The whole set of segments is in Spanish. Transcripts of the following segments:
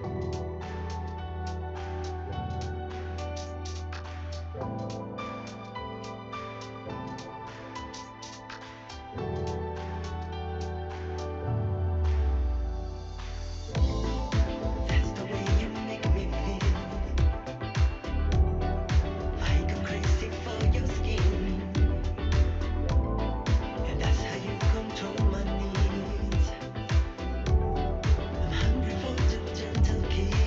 That's the way you make me feel. I go crazy for your skin, and that's how you control my needs. I'm hungry for the gentle kiss.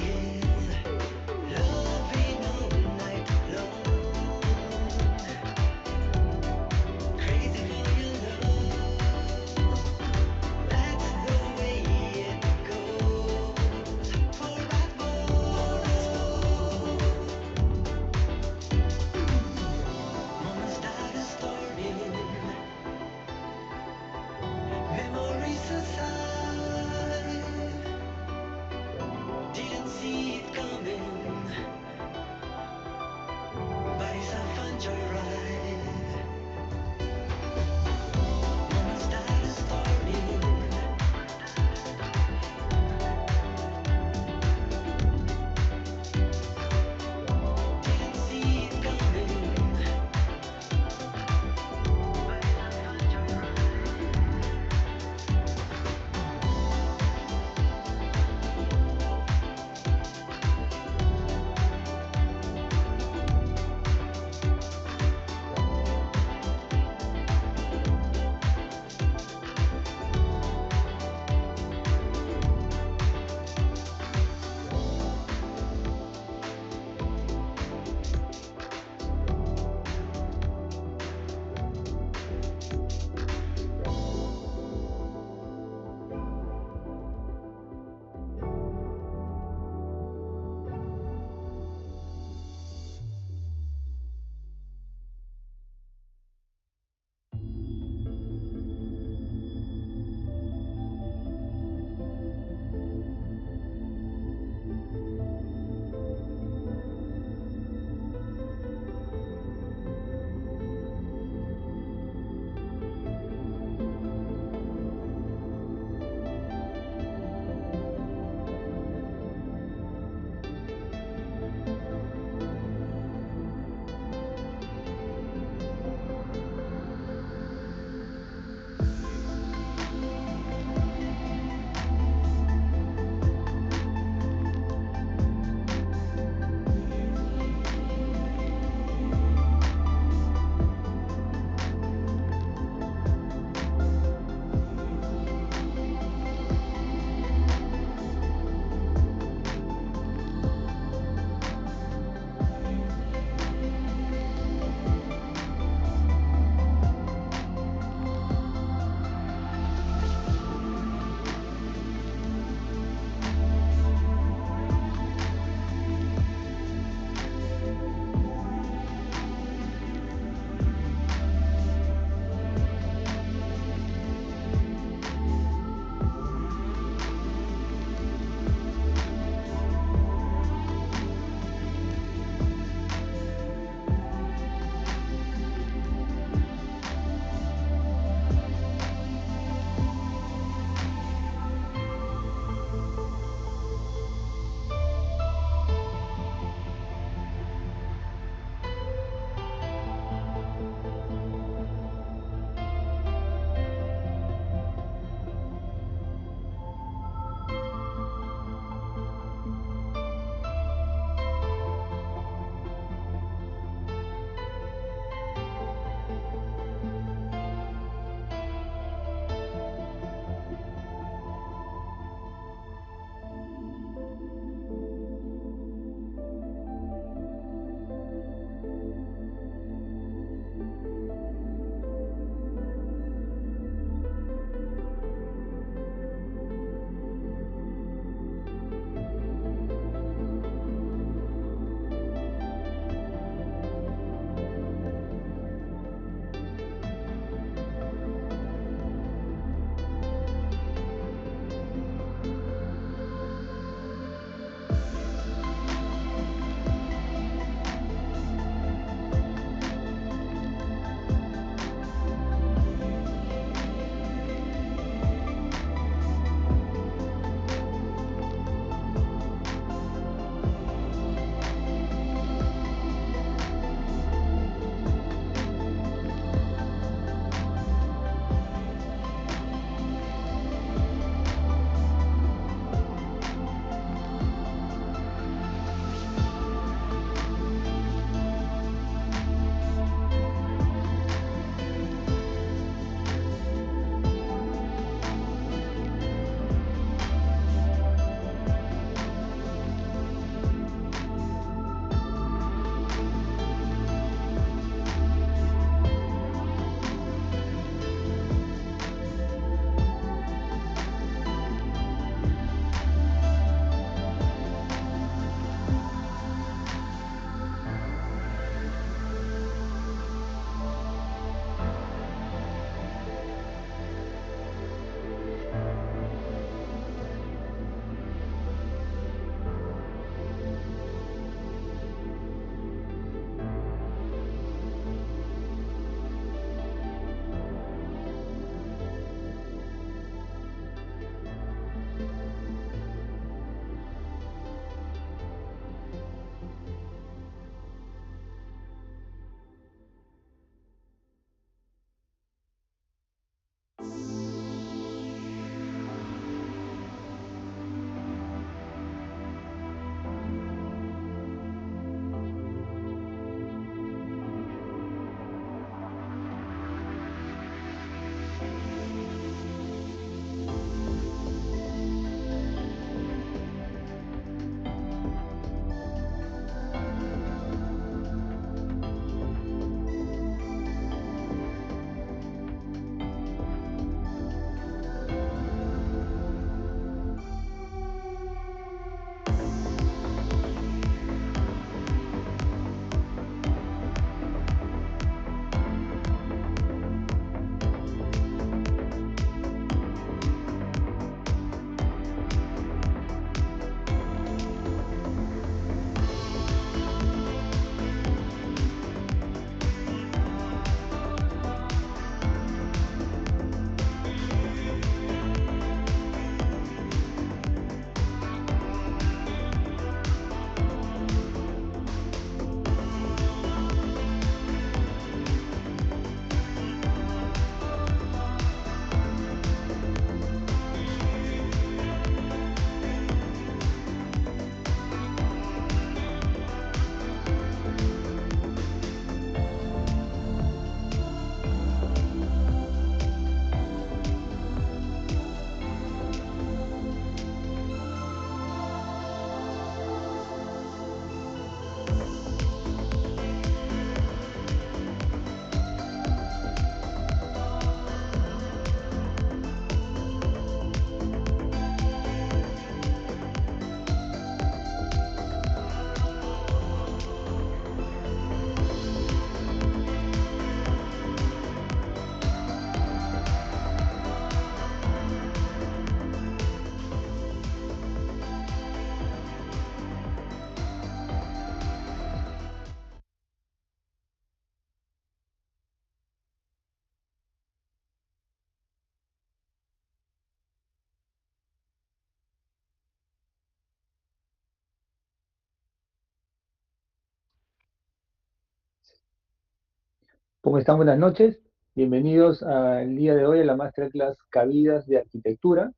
¿Cómo están? Buenas noches. Bienvenidos al día de hoy a la Masterclass Cabidas de Arquitectura.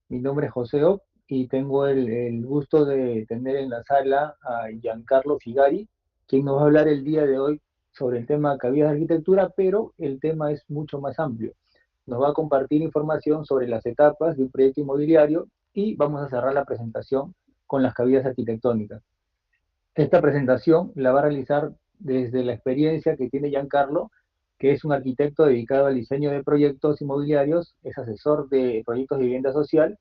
Mi nombre es José Oc y tengo el gusto de tener en la sala a Giancarlo Figari, quien nos va a hablar el día de hoy sobre el tema cabidas de arquitectura, pero el tema es mucho más amplio. Nos va a compartir información sobre las etapas de un proyecto inmobiliario y vamos a cerrar la presentación con las cabidas arquitectónicas. Esta presentación la va a realizar desde la experiencia que tiene Giancarlo, que es un arquitecto dedicado al diseño de proyectos inmobiliarios, es asesor de proyectos de vivienda social,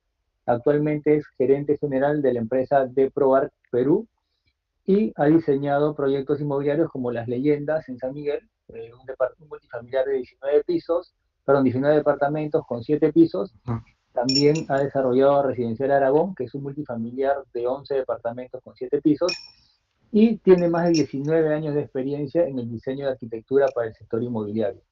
actualmente es gerente general de la empresa DeProArch Perú y ha diseñado proyectos inmobiliarios como Las Leyendas en San Miguel, un multifamiliar de 19 pisos, perdón, 19 departamentos con 7 pisos. Ujú. También ha desarrollado Residencial Aragón, que es un multifamiliar de 11 departamentos con 7 pisos, y tiene más de 19 años de experiencia en el diseño de arquitectura para el sector inmobiliario.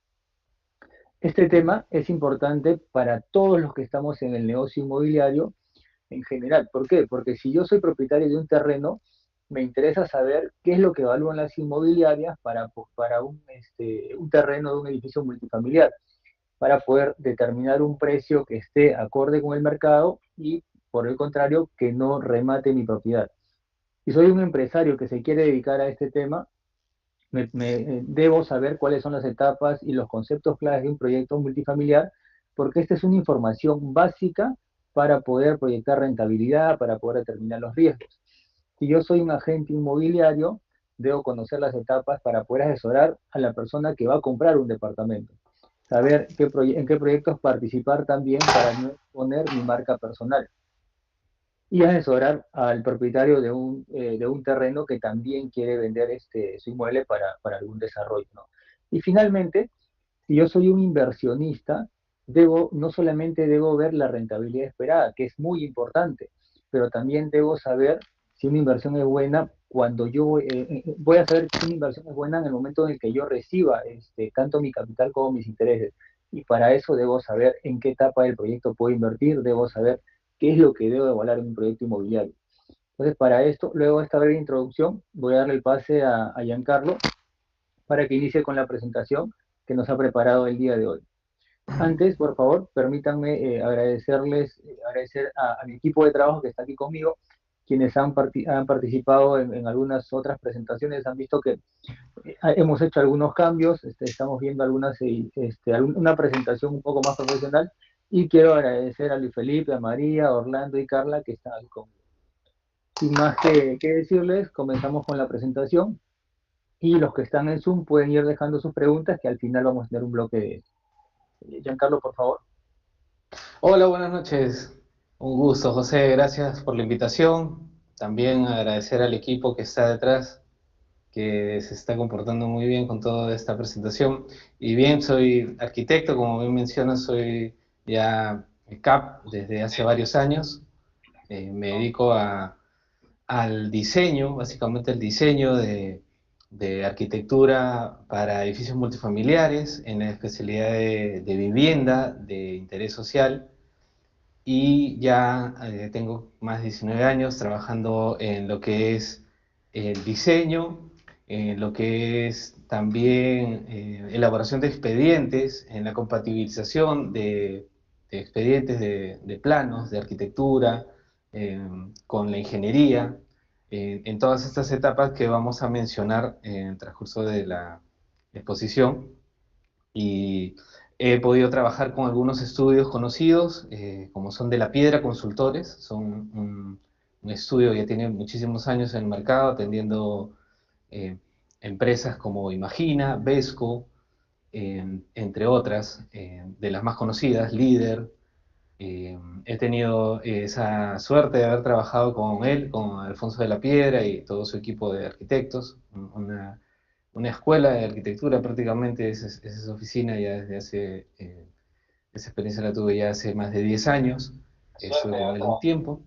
Este tema es importante para todos los que estamos en el negocio inmobiliario en general. ¿Por qué? Porque si yo soy propietario de un terreno, me interesa saber qué es lo que evalúan las inmobiliarias para un terreno de un edificio multifamiliar, para poder determinar un precio que esté acorde con el mercado y, por el contrario, que no remate mi propiedad. Si soy un empresario que se quiere dedicar a este tema, debo saber cuáles son las etapas y los conceptos claves de un proyecto multifamiliar, porque esta es una información básica para poder proyectar rentabilidad, para poder determinar los riesgos. Si yo soy un agente inmobiliario, debo conocer las etapas para poder asesorar a la persona que va a comprar un departamento, saber en qué proyectos participar también para no exponer mi marca personal y asesorar al propietario de un terreno que también quiere vender su inmueble para algún desarrollo, ¿no? Y finalmente, si yo soy un inversionista, no solamente debo ver la rentabilidad esperada, que es muy importante, pero también debo saber si una inversión es buena cuando voy a saber si una inversión es buena en el momento en el que yo reciba tanto mi capital como mis intereses. Y para eso debo saber en qué etapa del proyecto puedo invertir, debo saber qué es lo que debo evaluar en un proyecto inmobiliario. Entonces, para esto, luego de esta breve introducción, voy a darle el pase a Giancarlo para que inicie con la presentación que nos ha preparado el día de hoy. Antes, por favor, permítanme agradecer a mi equipo de trabajo que está aquí conmigo, quienes han participado en algunas otras presentaciones, han visto que hemos hecho algunos cambios, estamos viendo una presentación un poco más profesional, y quiero agradecer a Luis Felipe, a María, a Orlando y Carla que están aquí conmigo. Sin más que decirles, comenzamos con la presentación y los que están en Zoom pueden ir dejando sus preguntas, que al final vamos a tener un bloque de... Giancarlo, por favor. Hola, buenas noches. Un gusto, José. Gracias por la invitación. También agradecer al equipo que está detrás, que se está comportando muy bien con toda esta presentación. Y bien, soy arquitecto, como bien mencionas, soy ya CAP desde hace varios años. Me dedico al diseño, básicamente el diseño de arquitectura para edificios multifamiliares en la especialidad de vivienda de interés social y ya tengo más de 19 años trabajando en lo que es el diseño, en lo que es también elaboración de expedientes, en la compatibilización de expedientes de planos, de arquitectura, eh, con la ingeniería, en todas estas etapas que vamos a mencionar en el transcurso de la exposición. Y he podido trabajar con algunos estudios conocidos, como son de La Piedra Consultores, son un estudio que ya tiene muchísimos años en el mercado, atendiendo eh, empresas como Imagina, Vesco, entre otras, de las más conocidas, Líder. He tenido esa suerte de haber trabajado con él, con Alfonso de la Piedra y todo su equipo de arquitectos, una escuela de arquitectura prácticamente, es esa oficina ya desde hace, esa experiencia la tuve ya hace más de 10 años, estuve con él un tiempo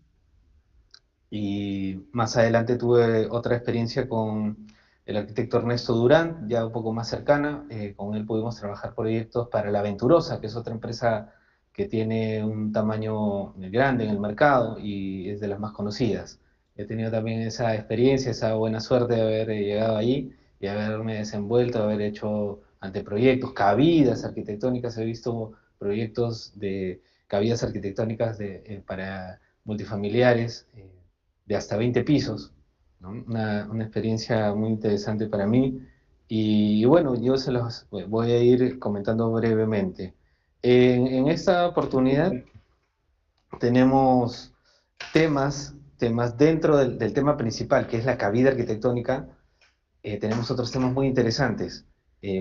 y más adelante tuve otra experiencia con el arquitecto Ernesto Durán, ya un poco más cercana, con él pudimos trabajar proyectos para La Venturosa, que es otra empresa que tiene un tamaño grande en el mercado y es de las más conocidas. He tenido también esa experiencia, esa buena suerte de haber llegado allí y haberme desenvuelto, haber hecho anteproyectos, cabidas arquitectónicas. He visto proyectos de cabidas arquitectónicas para multifamiliares de hasta 20 pisos, ¿no? Una experiencia muy interesante para mí. Y bueno, yo se los voy a ir comentando brevemente. En esta oportunidad tenemos temas dentro del tema principal, que es la cabida arquitectónica. Tenemos otros temas muy interesantes.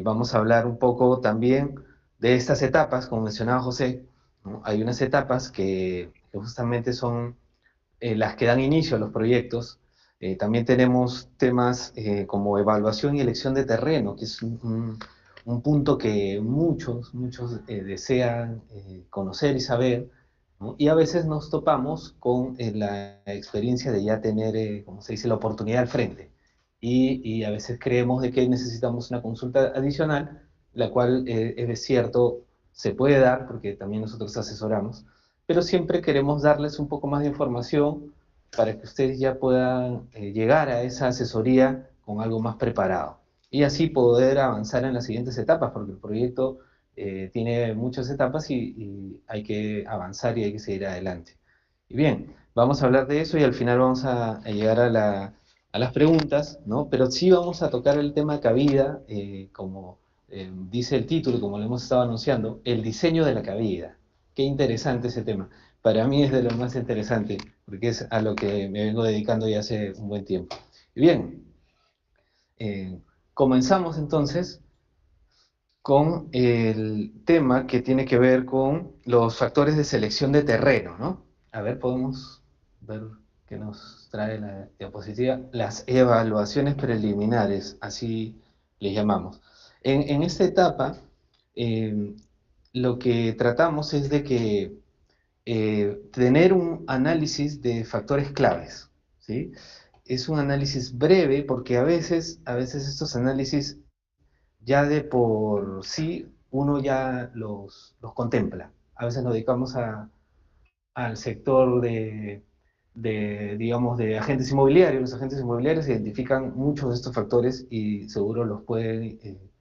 Vamos a hablar un poco también de estas etapas, como mencionaba José, ¿no? Hay unas etapas que justamente son las que dan inicio a los proyectos. También tenemos temas como evaluación y elección de terreno, que es un punto que muchos desean conocer y saber, ¿no? Y a veces nos topamos con la experiencia de ya tener, como se dice, la oportunidad al frente. Y a veces creemos de que necesitamos una consulta adicional, la cual es cierto, se puede dar, porque también nosotros asesoramos, pero siempre queremos darles un poco más de información para que ustedes ya puedan llegar a esa asesoría con algo más preparado y así poder avanzar en las siguientes etapas, porque el proyecto tiene muchas etapas y hay que avanzar y hay que seguir adelante. Y bien, vamos a hablar de eso y al final vamos a llegar a las preguntas, ¿no? Pero sí vamos a tocar el tema de cabida, como dice el título, como lo hemos estado anunciando, el diseño de la cabida. Qué interesante ese tema. Para mí es de lo más interesante, porque es a lo que me vengo dedicando ya hace un buen tiempo. Y bien, comenzamos entonces con el tema que tiene que ver con los factores de selección de terreno, ¿no? A ver, podemos ver qué nos trae la diapositiva. Las evaluaciones preliminares, así les llamamos. En esta etapa, lo que tratamos es de que tener un análisis de factores claves, ¿sí? Es un análisis breve porque a veces estos análisis ya de por sí uno ya los contempla. A veces nos dedicamos al sector digamos, de agentes inmobiliarios. Los agentes inmobiliarios identifican muchos de estos factores y seguro los pueden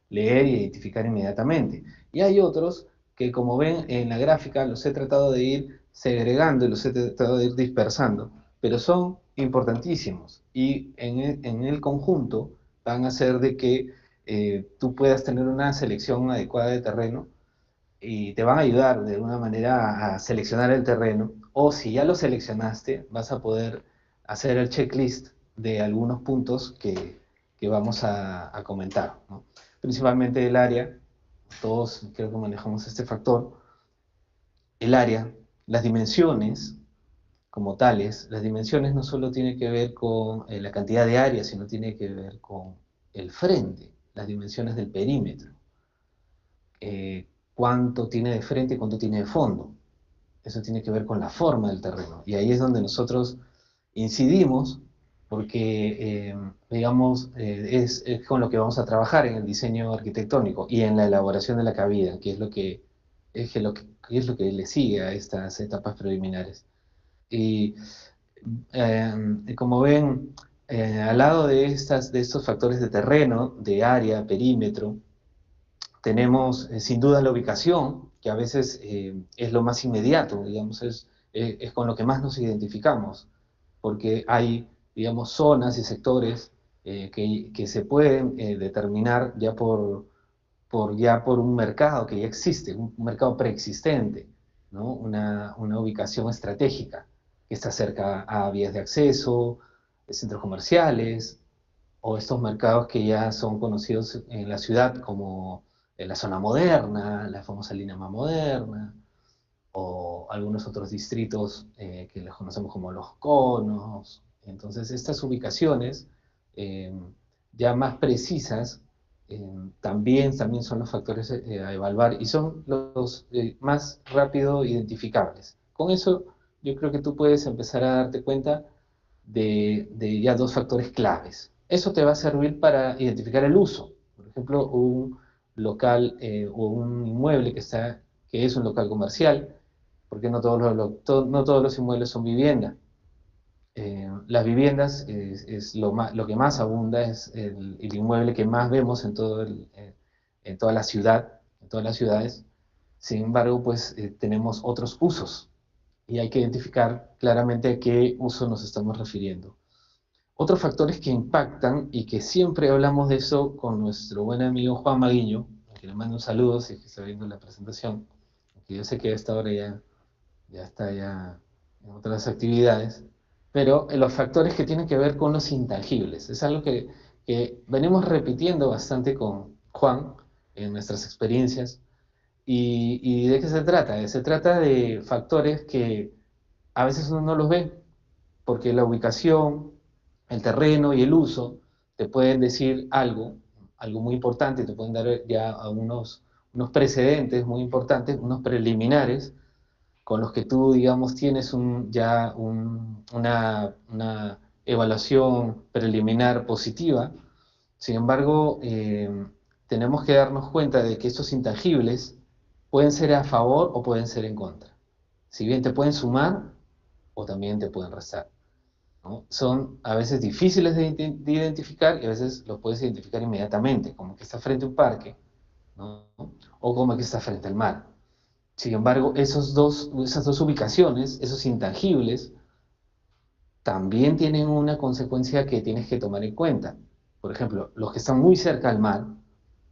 leer y identificar inmediatamente. Y hay otros que, como ven en la gráfica, los he tratado de ir segregando y los he tratado de ir dispersando, pero son importantísimos y en el conjunto van a hacer de que tú puedas tener una selección adecuada de terreno y te van a ayudar de alguna manera a seleccionar el terreno, o si ya lo seleccionaste, vas a poder hacer el checklist de algunos puntos que vamos a comentar, ¿no? Principalmente el área, todos creo que manejamos este factor, el área, las dimensiones como tales. Las dimensiones no solo tienen que ver con la cantidad de área, sino tiene que ver con el frente, las dimensiones del perímetro. Cuánto tiene de frente y cuánto tiene de fondo. Eso tiene que ver con la forma del terreno. Y ahí es donde nosotros incidimos, porque, digamos, es con lo que vamos a trabajar en el diseño arquitectónico y en la elaboración de la cabida, que es lo que le sigue a estas etapas preliminares. Y como ven, al lado de estos factores de terreno, de área, perímetro, tenemos sin duda la ubicación, que a veces es lo más inmediato, digamos, es con lo que más nos identificamos, porque hay, digamos, zonas y sectores que se pueden determinar ya por un mercado que ya existe, un mercado preexistente, ¿no? Una ubicación estratégica que está cerca a vías de acceso, centros comerciales, o estos mercados que ya son conocidos en la ciudad como la zona moderna, la famosa línea más moderna, o algunos otros distritos que los conocemos como los conos. Entonces, estas ubicaciones eh, ya más precisas también son los factores a evaluar y son los más rápido identificables. Con eso, yo creo que tú puedes empezar a darte cuenta de ya dos factores claves. Eso te va a servir para identificar el uso. Por ejemplo, un local o un inmueble que es un local comercial, porque no todos los inmuebles son vivienda. Las viviendas lo que más abunda, es el inmueble que más vemos en todo en toda la ciudad, en todas las ciudades. Sin embargo, pues tenemos otros usos y hay que identificar claramente a qué uso nos estamos refiriendo. Otros factores que impactan y que siempre hablamos de eso con nuestro buen amigo Juan Maguiño, a quien le mando un saludo si es que está viendo la presentación, que yo sé que a esta hora ya está ya en otras actividades, pero los factores que tienen que ver con los intangibles. Es algo que venimos repitiendo bastante con Juan en nuestras experiencias. ¿Y de qué se trata? Se trata de factores que a veces uno no los ve, porque la ubicación, el terreno y el uso te pueden decir algo muy importante, te pueden dar ya unos precedentes muy importantes, unos preliminares, con los que tú, digamos, tienes una evaluación preliminar positiva. Sin embargo, tenemos que darnos cuenta de que estos intangibles pueden ser a favor o pueden ser en contra. Si bien te pueden sumar o también te pueden restar, ¿no? Son a veces difíciles de identificar y a veces los puedes identificar inmediatamente, como que está frente a un parque, ¿no? O como que está frente al mar. Sin embargo, esas dos ubicaciones, esos intangibles, también tienen una consecuencia que tienes que tomar en cuenta. Por ejemplo, los que están muy cerca al mar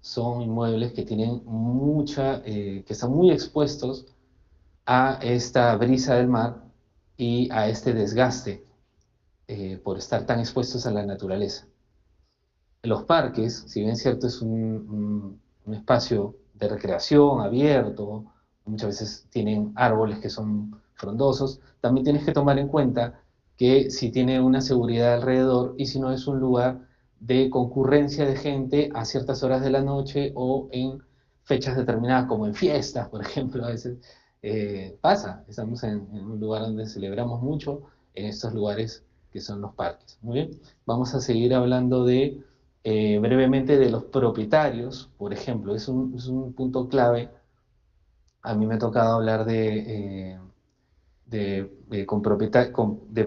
son inmuebles que tienen que están muy expuestos a esta brisa del mar y a este desgaste por estar tan expuestos a la naturaleza. Los parques, si bien es cierto, es un espacio de recreación abierto, muchas veces tienen árboles que son frondosos, también tienes que tomar en cuenta que si tiene una seguridad alrededor y si no es un lugar de concurrencia de gente a ciertas horas de la noche o en fechas determinadas, como en fiestas, por ejemplo, a veces pasa, estamos en un lugar donde celebramos mucho, en estos lugares que son los parques. Muy bien, vamos a seguir hablando brevemente de los propietarios, por ejemplo, es un punto clave. A mí me ha tocado hablar de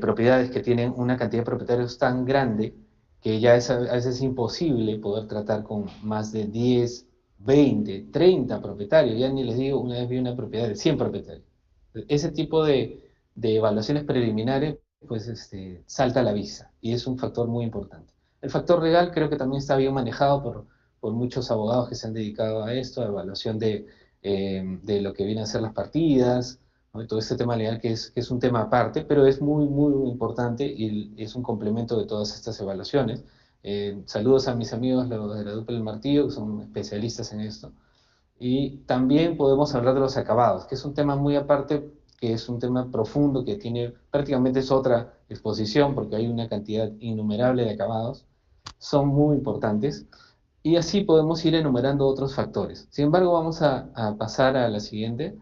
propiedades que tienen una cantidad de propietarios tan grande que ya a veces es imposible poder tratar con más de 10, 20, 30 propietarios. Ya ni les digo, una vez vi una propiedad de 100 propietarios. Ese tipo de evaluaciones preliminares pues salta a la vista y es un factor muy importante. El factor legal creo que también está bien manejado por muchos abogados que se han dedicado a esto, a evaluación de lo que vienen a ser las partidas, ¿no? Y todo este tema legal que es un tema aparte, pero es muy, muy importante y es un complemento de todas estas evaluaciones. Saludos a mis amigos los de la Dupla del Martillo, que son especialistas en esto. Y también podemos hablar de los acabados, que es un tema muy aparte, que es un tema profundo, que tiene prácticamente es otra exposición, porque hay una cantidad innumerable de acabados. Son muy importantes. Y así podemos ir enumerando otros factores. Sin embargo, vamos a pasar a la siguiente.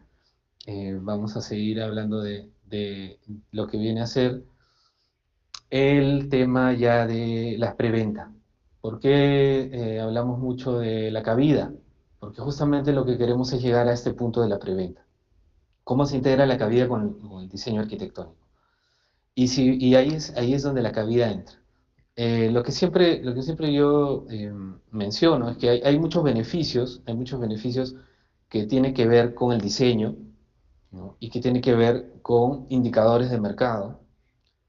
Vamos a seguir hablando de lo que viene a ser el tema ya de la preventa. ¿Por qué hablamos mucho de la cabida? Porque justamente lo que queremos es llegar a este punto de la preventa. ¿Cómo se integra la cabida con el diseño arquitectónico? Y ahí es donde la cabida entra. Lo que siempre yo menciono es que hay muchos beneficios que tienen que ver con el diseño, ¿no? Y que tienen que ver con indicadores de mercado.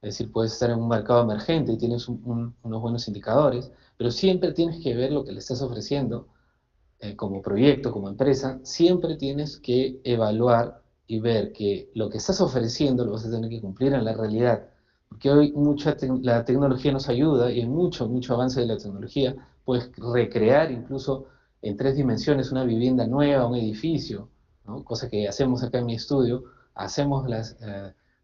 Es decir, puedes estar en un mercado emergente y tienes unos buenos indicadores, pero siempre tienes que ver lo que le estás ofreciendo como proyecto, como empresa. Siempre tienes que evaluar y ver que lo que estás ofreciendo lo vas a tener que cumplir en la realidad. Porque hoy la tecnología nos ayuda y hay mucho avance de la tecnología. Puedes recrear incluso en 3 dimensiones una vivienda nueva, un edificio, ¿no? Cosa que hacemos acá en mi estudio. Hacemos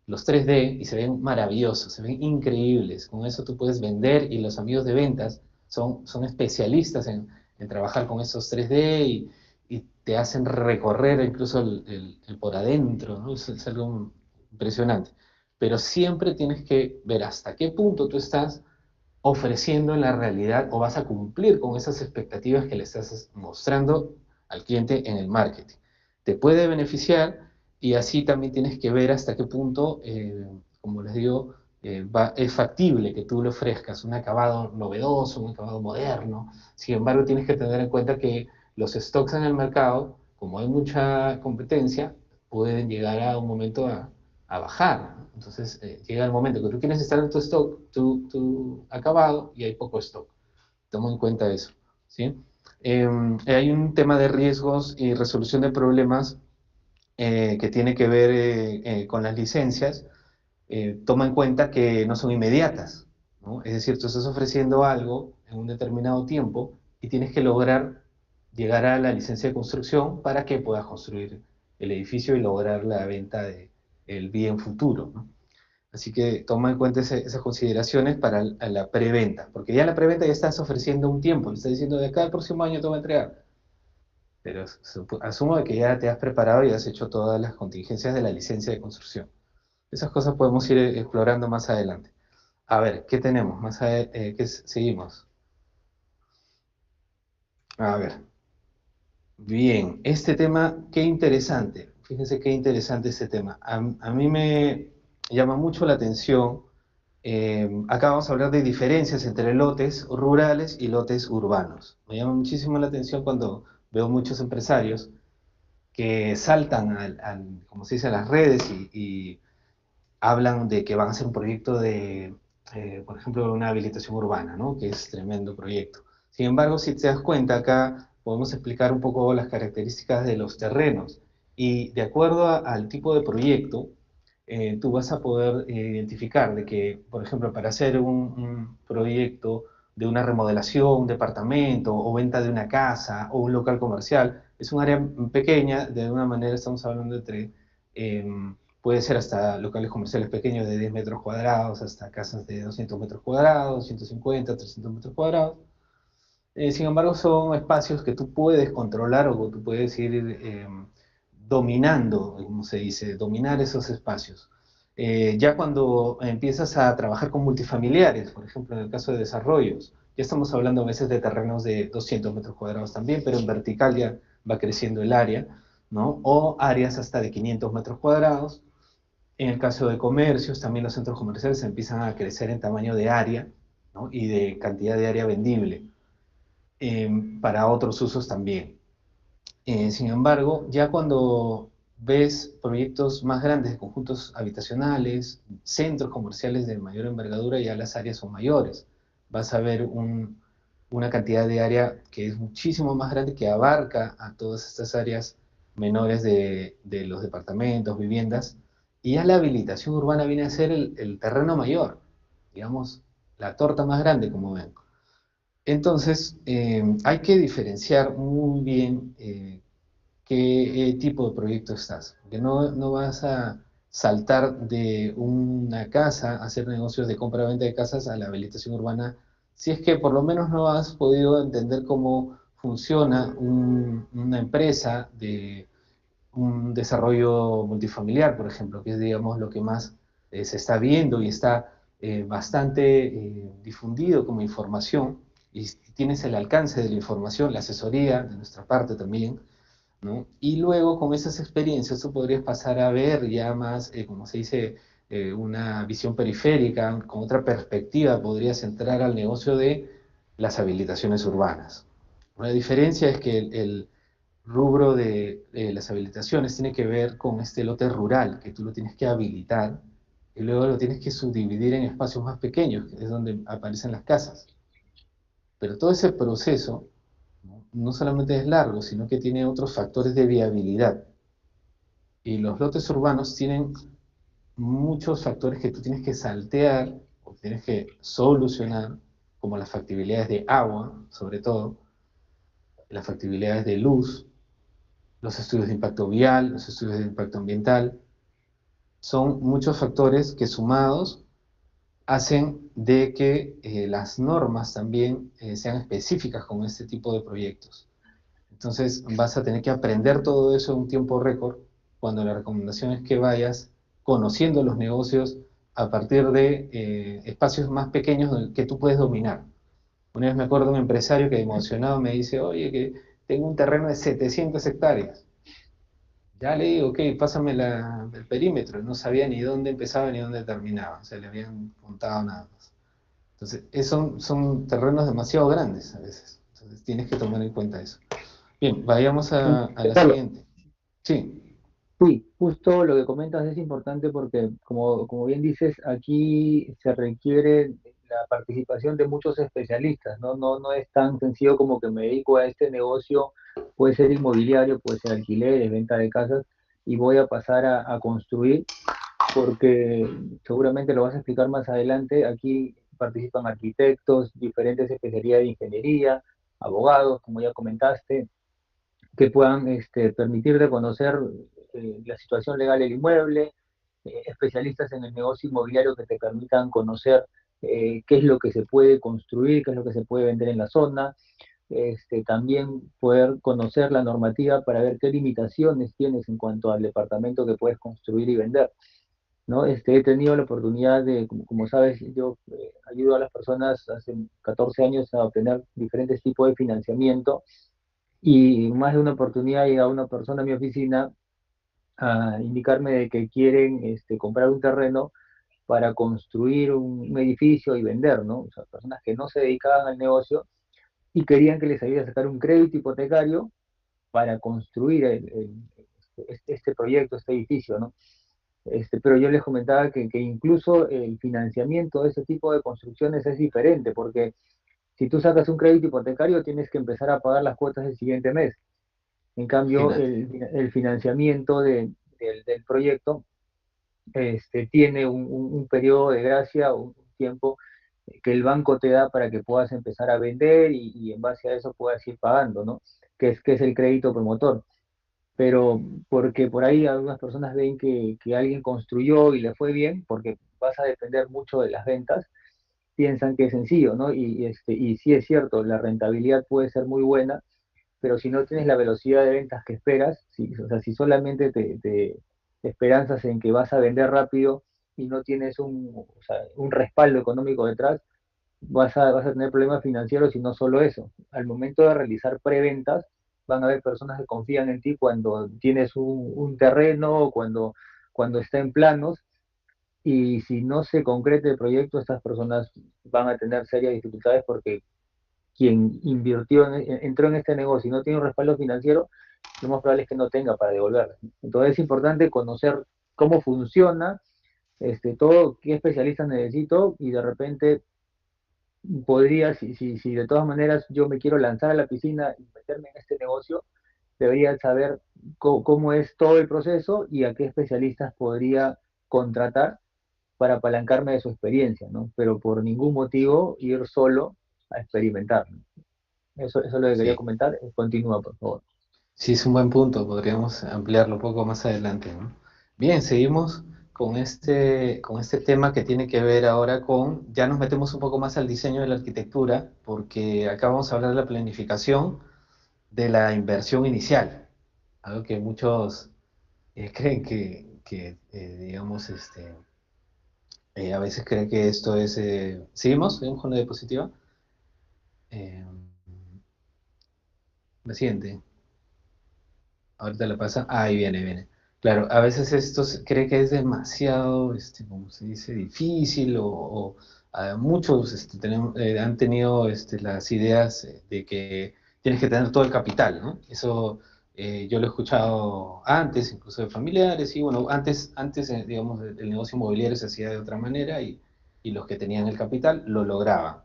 los 3D y se ven maravillosos, se ven increíbles. Con eso tú puedes vender y los amigos de ventas son especialistas en trabajar con esos 3D y te hacen recorrer incluso el por adentro, ¿no? Es algo impresionante. Pero siempre tienes que ver hasta qué punto tú estás ofreciendo en la realidad o vas a cumplir con esas expectativas que le estás mostrando al cliente en el marketing. Te puede beneficiar y así también tienes que ver hasta qué punto, como les digo, es factible que tú le ofrezcas un acabado novedoso, un acabado moderno. Sin embargo, tienes que tener en cuenta que los stocks en el mercado, como hay mucha competencia, pueden llegar a un momento a bajar, ¿no? Entonces llega el momento que tú quieres estar en tu stock, tu acabado, y hay poco stock. Toma en cuenta eso, ¿sí? Hay un tema de riesgos y resolución de problemas que tiene que ver con las licencias. Toma en cuenta que no son inmediatas, ¿no? Es decir, tú estás ofreciendo algo en un determinado tiempo y tienes que lograr llegar a la licencia de construcción para que puedas construir el edificio y lograr la venta del bien futuro, ¿no? Así que toma en cuenta esas consideraciones para la preventa, porque ya en la preventa ya estás ofreciendo un tiempo, le estás diciendo de acá al próximo año te voy a entregar, pero asumo de que ya te has preparado y has hecho todas las contingencias de la licencia de construcción. Esas cosas podemos ir explorando más adelante. A ver, ¿qué tenemos? Seguimos. A ver. Bien, este tema, qué interesante. Fíjense qué interesante este tema. A mí me llama mucho la atención. Acá vamos a hablar de diferencias entre lotes rurales y lotes urbanos. Me llama muchísimo la atención cuando veo muchos empresarios que saltan como se dice, a las redes y hablan de que van a hacer un proyecto de, por ejemplo, una habilitación urbana, ¿no? Que es tremendo proyecto. Sin embargo, si te das cuenta, acá podemos explicar un poco las características de los terrenos y de acuerdo al tipo de proyecto, tú vas a poder identificar de que, por ejemplo, para hacer un proyecto de una remodelación, un departamento o venta de una casa o un local comercial, es un área pequeña, de una manera estamos hablando entre... puede ser hasta locales comerciales pequeños de 10 metros cuadrados, hasta casas de 200 metros cuadrados, 150, 300 metros cuadrados. Sin embargo, son espacios que tú puedes controlar o tú puedes ir dominando, como se dice, dominar esos espacios. Ya cuando empiezas a trabajar con multifamiliares, por ejemplo, en el caso de desarrollos, ya estamos hablando a veces de terrenos de 200 metros cuadrados también, pero en vertical ya va creciendo el área, ¿no? O áreas hasta de 500 metros cuadrados. En el caso de comercios, también los centros comerciales empiezan a crecer en tamaño de área, ¿no? Y de cantidad de área vendible, para otros usos también. Sin embargo, ya cuando ves proyectos más grandes de conjuntos habitacionales, centros comerciales de mayor envergadura, ya las áreas son mayores. Vas a ver una cantidad de área que es muchísimo más grande, que abarca a todas estas áreas menores de los departamentos, viviendas, y ya la habilitación urbana viene a ser el terreno mayor, digamos, la torta más grande, como ven. Entonces, hay que diferenciar muy bien qué tipo de proyecto estás, porque no vas a saltar de una casa, a hacer negocios de compra-venta de casas, a la habilitación urbana, si es que por lo menos no has podido entender cómo funciona una empresa de un desarrollo multifamiliar, por ejemplo, que es, digamos, lo que más se está viendo y está bastante difundido como información, y tienes el alcance de la información, la asesoría de nuestra parte también, ¿no? Y luego con esas experiencias tú podrías pasar a ver ya más, como se dice, una visión periférica, con otra perspectiva podrías entrar al negocio de las habilitaciones urbanas. La diferencia es que el rubro de las habilitaciones tiene que ver con este lote rural, que tú lo tienes que habilitar y luego lo tienes que subdividir en espacios más pequeños, que es donde aparecen las casas. Pero todo ese proceso no solamente es largo, sino que tiene otros factores de viabilidad. Y los lotes urbanos tienen muchos factores que tú tienes que saltear o tienes que solucionar, como las factibilidades de agua, sobre todo, las factibilidades de luz, los estudios de impacto vial, los estudios de impacto ambiental. Son muchos factores que sumados hacen de que las normas también sean específicas con este tipo de proyectos. Entonces vas a tener que aprender todo eso en un tiempo récord, cuando la recomendación es que vayas conociendo los negocios a partir de espacios más pequeños que tú puedes dominar. Una vez me acuerdo de un empresario que emocionado me dice, oye, que tengo un terreno de 700 hectáreas. Ya le digo, ok, pásame el perímetro. No sabía ni dónde empezaba ni dónde terminaba. O sea, le habían contado nada más. Entonces, son terrenos demasiado grandes a veces. Entonces, tienes que tomar en cuenta eso. Bien, vayamos a la Carlos, siguiente. Sí, sí, justo lo que comentas es importante porque, como bien dices, aquí se requiere la participación de muchos especialistas, ¿no? No es tan sencillo como que me dedico a este negocio, puede ser inmobiliario, puede ser alquiler, venta de casas, y voy a pasar a construir, porque seguramente lo vas a explicar más adelante. Aquí participan arquitectos, diferentes especialidades de ingeniería, abogados, como ya comentaste, que puedan permitirte conocer la situación legal del inmueble, especialistas en el negocio inmobiliario que te permitan conocer qué es lo que se puede construir, qué es lo que se puede vender en la zona, también poder conocer la normativa para ver qué limitaciones tienes en cuanto al departamento que puedes construir y vender, ¿no? He tenido la oportunidad de, como sabes, yo ayudo a las personas hace 14 años a obtener diferentes tipos de financiamiento, y más de una oportunidad llega una persona a mi oficina a indicarme de que quieren comprar un terreno para construir un edificio y vender, ¿no? O sea, personas que no se dedicaban al negocio y querían que les ayude a sacar un crédito hipotecario para construir este proyecto, este edificio, ¿no? Pero yo les comentaba que incluso el financiamiento de ese tipo de construcciones es diferente, porque si tú sacas un crédito hipotecario tienes que empezar a pagar las cuotas el siguiente mes. En cambio, imagínate. el financiamiento del proyecto tiene un periodo de gracia, un tiempo que el banco te da para que puedas empezar a vender y en base a eso puedas ir pagando, ¿no? Que es el crédito promotor. Pero porque por ahí algunas personas ven que alguien construyó y le fue bien, porque vas a depender mucho de las ventas, piensan que es sencillo, ¿no? Y sí es cierto, la rentabilidad puede ser muy buena, pero si no tienes la velocidad de ventas que esperas, o sea, si solamente te esperanzas en que vas a vender rápido y no tienes o sea, un respaldo económico detrás, vas a tener problemas financieros. Y no solo eso, al momento de realizar preventas, van a haber personas que confían en ti cuando tienes un terreno o cuando está en planos, y si no se concreta el proyecto, estas personas van a tener serias dificultades porque quien entró en este negocio y no tiene un respaldo financiero, lo más probable es que no tenga para devolverlo. Entonces es importante conocer cómo funciona todo, qué especialistas necesito, y de repente podría, si de todas maneras yo me quiero lanzar a la piscina y meterme en este negocio, debería saber cómo es todo el proceso y a qué especialistas podría contratar para apalancarme de su experiencia, ¿no? Pero por ningún motivo ir solo a experimentar, ¿no? Eso es lo que quería Sí, comentar. Continúa, por favor. sí es un buen punto, podríamos ampliarlo un poco más adelante, ¿no? Bien, seguimos con este tema que tiene que ver ahora con, ya nos metemos un poco más al diseño de la arquitectura, porque acá vamos a hablar de la planificación de la inversión inicial, algo que muchos creen digamos, a veces creen que esto es... ¿Seguimos con la diapositiva? Eh, la siguiente. Ahorita la pasa. Ah, ahí viene, viene. Claro, a veces esto se cree que es demasiado, como se dice, difícil muchos han tenido las ideas de que tienes que tener todo el capital, ¿no? Eso yo lo he escuchado antes, incluso de familiares, y bueno, antes digamos, el negocio inmobiliario se hacía de otra manera y los que tenían el capital lo lograban.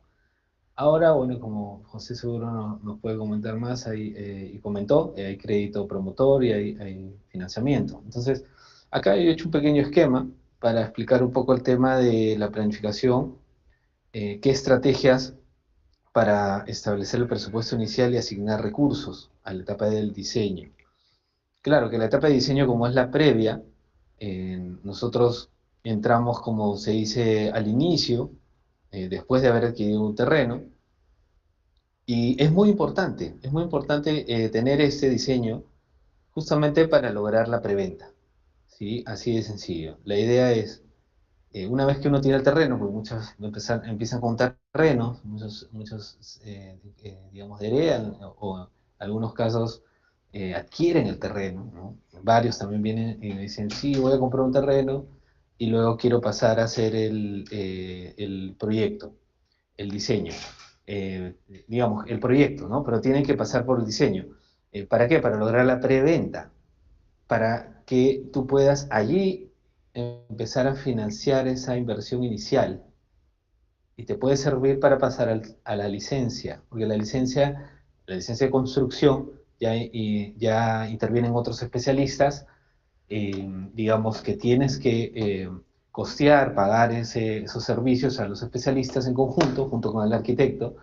Ahora, bueno, como José seguro nos puede comentar más, y comentó, hay crédito promotor y hay financiamiento. Entonces, acá he hecho un pequeño esquema para explicar un poco el tema de la planificación, qué estrategias para establecer el presupuesto inicial y asignar recursos a la etapa del diseño. Claro que la etapa de diseño, como es la previa, nosotros entramos, como se dice, al inicio, después de haber adquirido un terreno. Y es muy importante tener este diseño justamente para lograr la preventa, ¿sí? Así de sencillo. La idea es, una vez que uno tiene el terreno, porque muchos empiezan con terrenos, muchos digamos, heredan o algunos casos adquieren el terreno, ¿no? Varios también vienen y me dicen, sí, voy a comprar un terreno y luego quiero pasar a hacer el proyecto, el diseño, digamos, el proyecto, ¿no? Pero tienen que pasar por el diseño. ¿Para qué? Para lograr la preventa, para que tú puedas allí empezar a financiar esa inversión inicial y te puede servir para pasar a la licencia, porque la licencia de construcción ya intervienen otros especialistas, digamos que tienes que costear, pagar esos servicios a los especialistas en conjunto, junto con el arquitecto,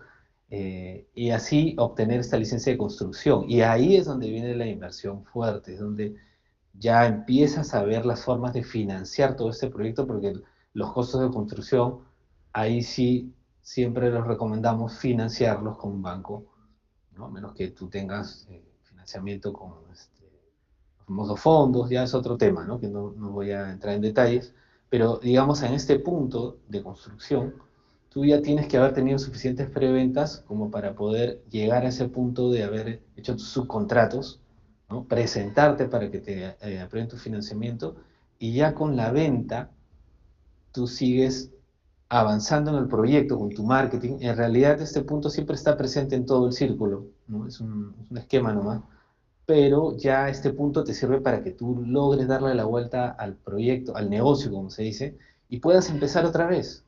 y así obtener esta licencia de construcción. Y ahí es donde viene la inversión fuerte, es donde ya empiezas a ver las formas de financiar todo este proyecto, porque los costos de construcción, ahí sí siempre los recomendamos financiarlos con un banco, ¿no? A menos que tú tengas financiamiento con los famosos fondos, ya es otro tema, ¿no? Que no voy a entrar en detalles, pero digamos en este punto de construcción, tú ya tienes que haber tenido suficientes preventas como para poder llegar a ese punto de haber hecho tus subcontratos, ¿no? Presentarte para que te aprueben tu financiamiento, y ya con la venta tú sigues avanzando en el proyecto con tu marketing. En realidad este punto siempre está presente en todo el círculo, ¿no? Es un esquema nomás, pero ya este punto te sirve para que tú logres darle la vuelta al proyecto, al negocio, como se dice, y puedas empezar otra vez.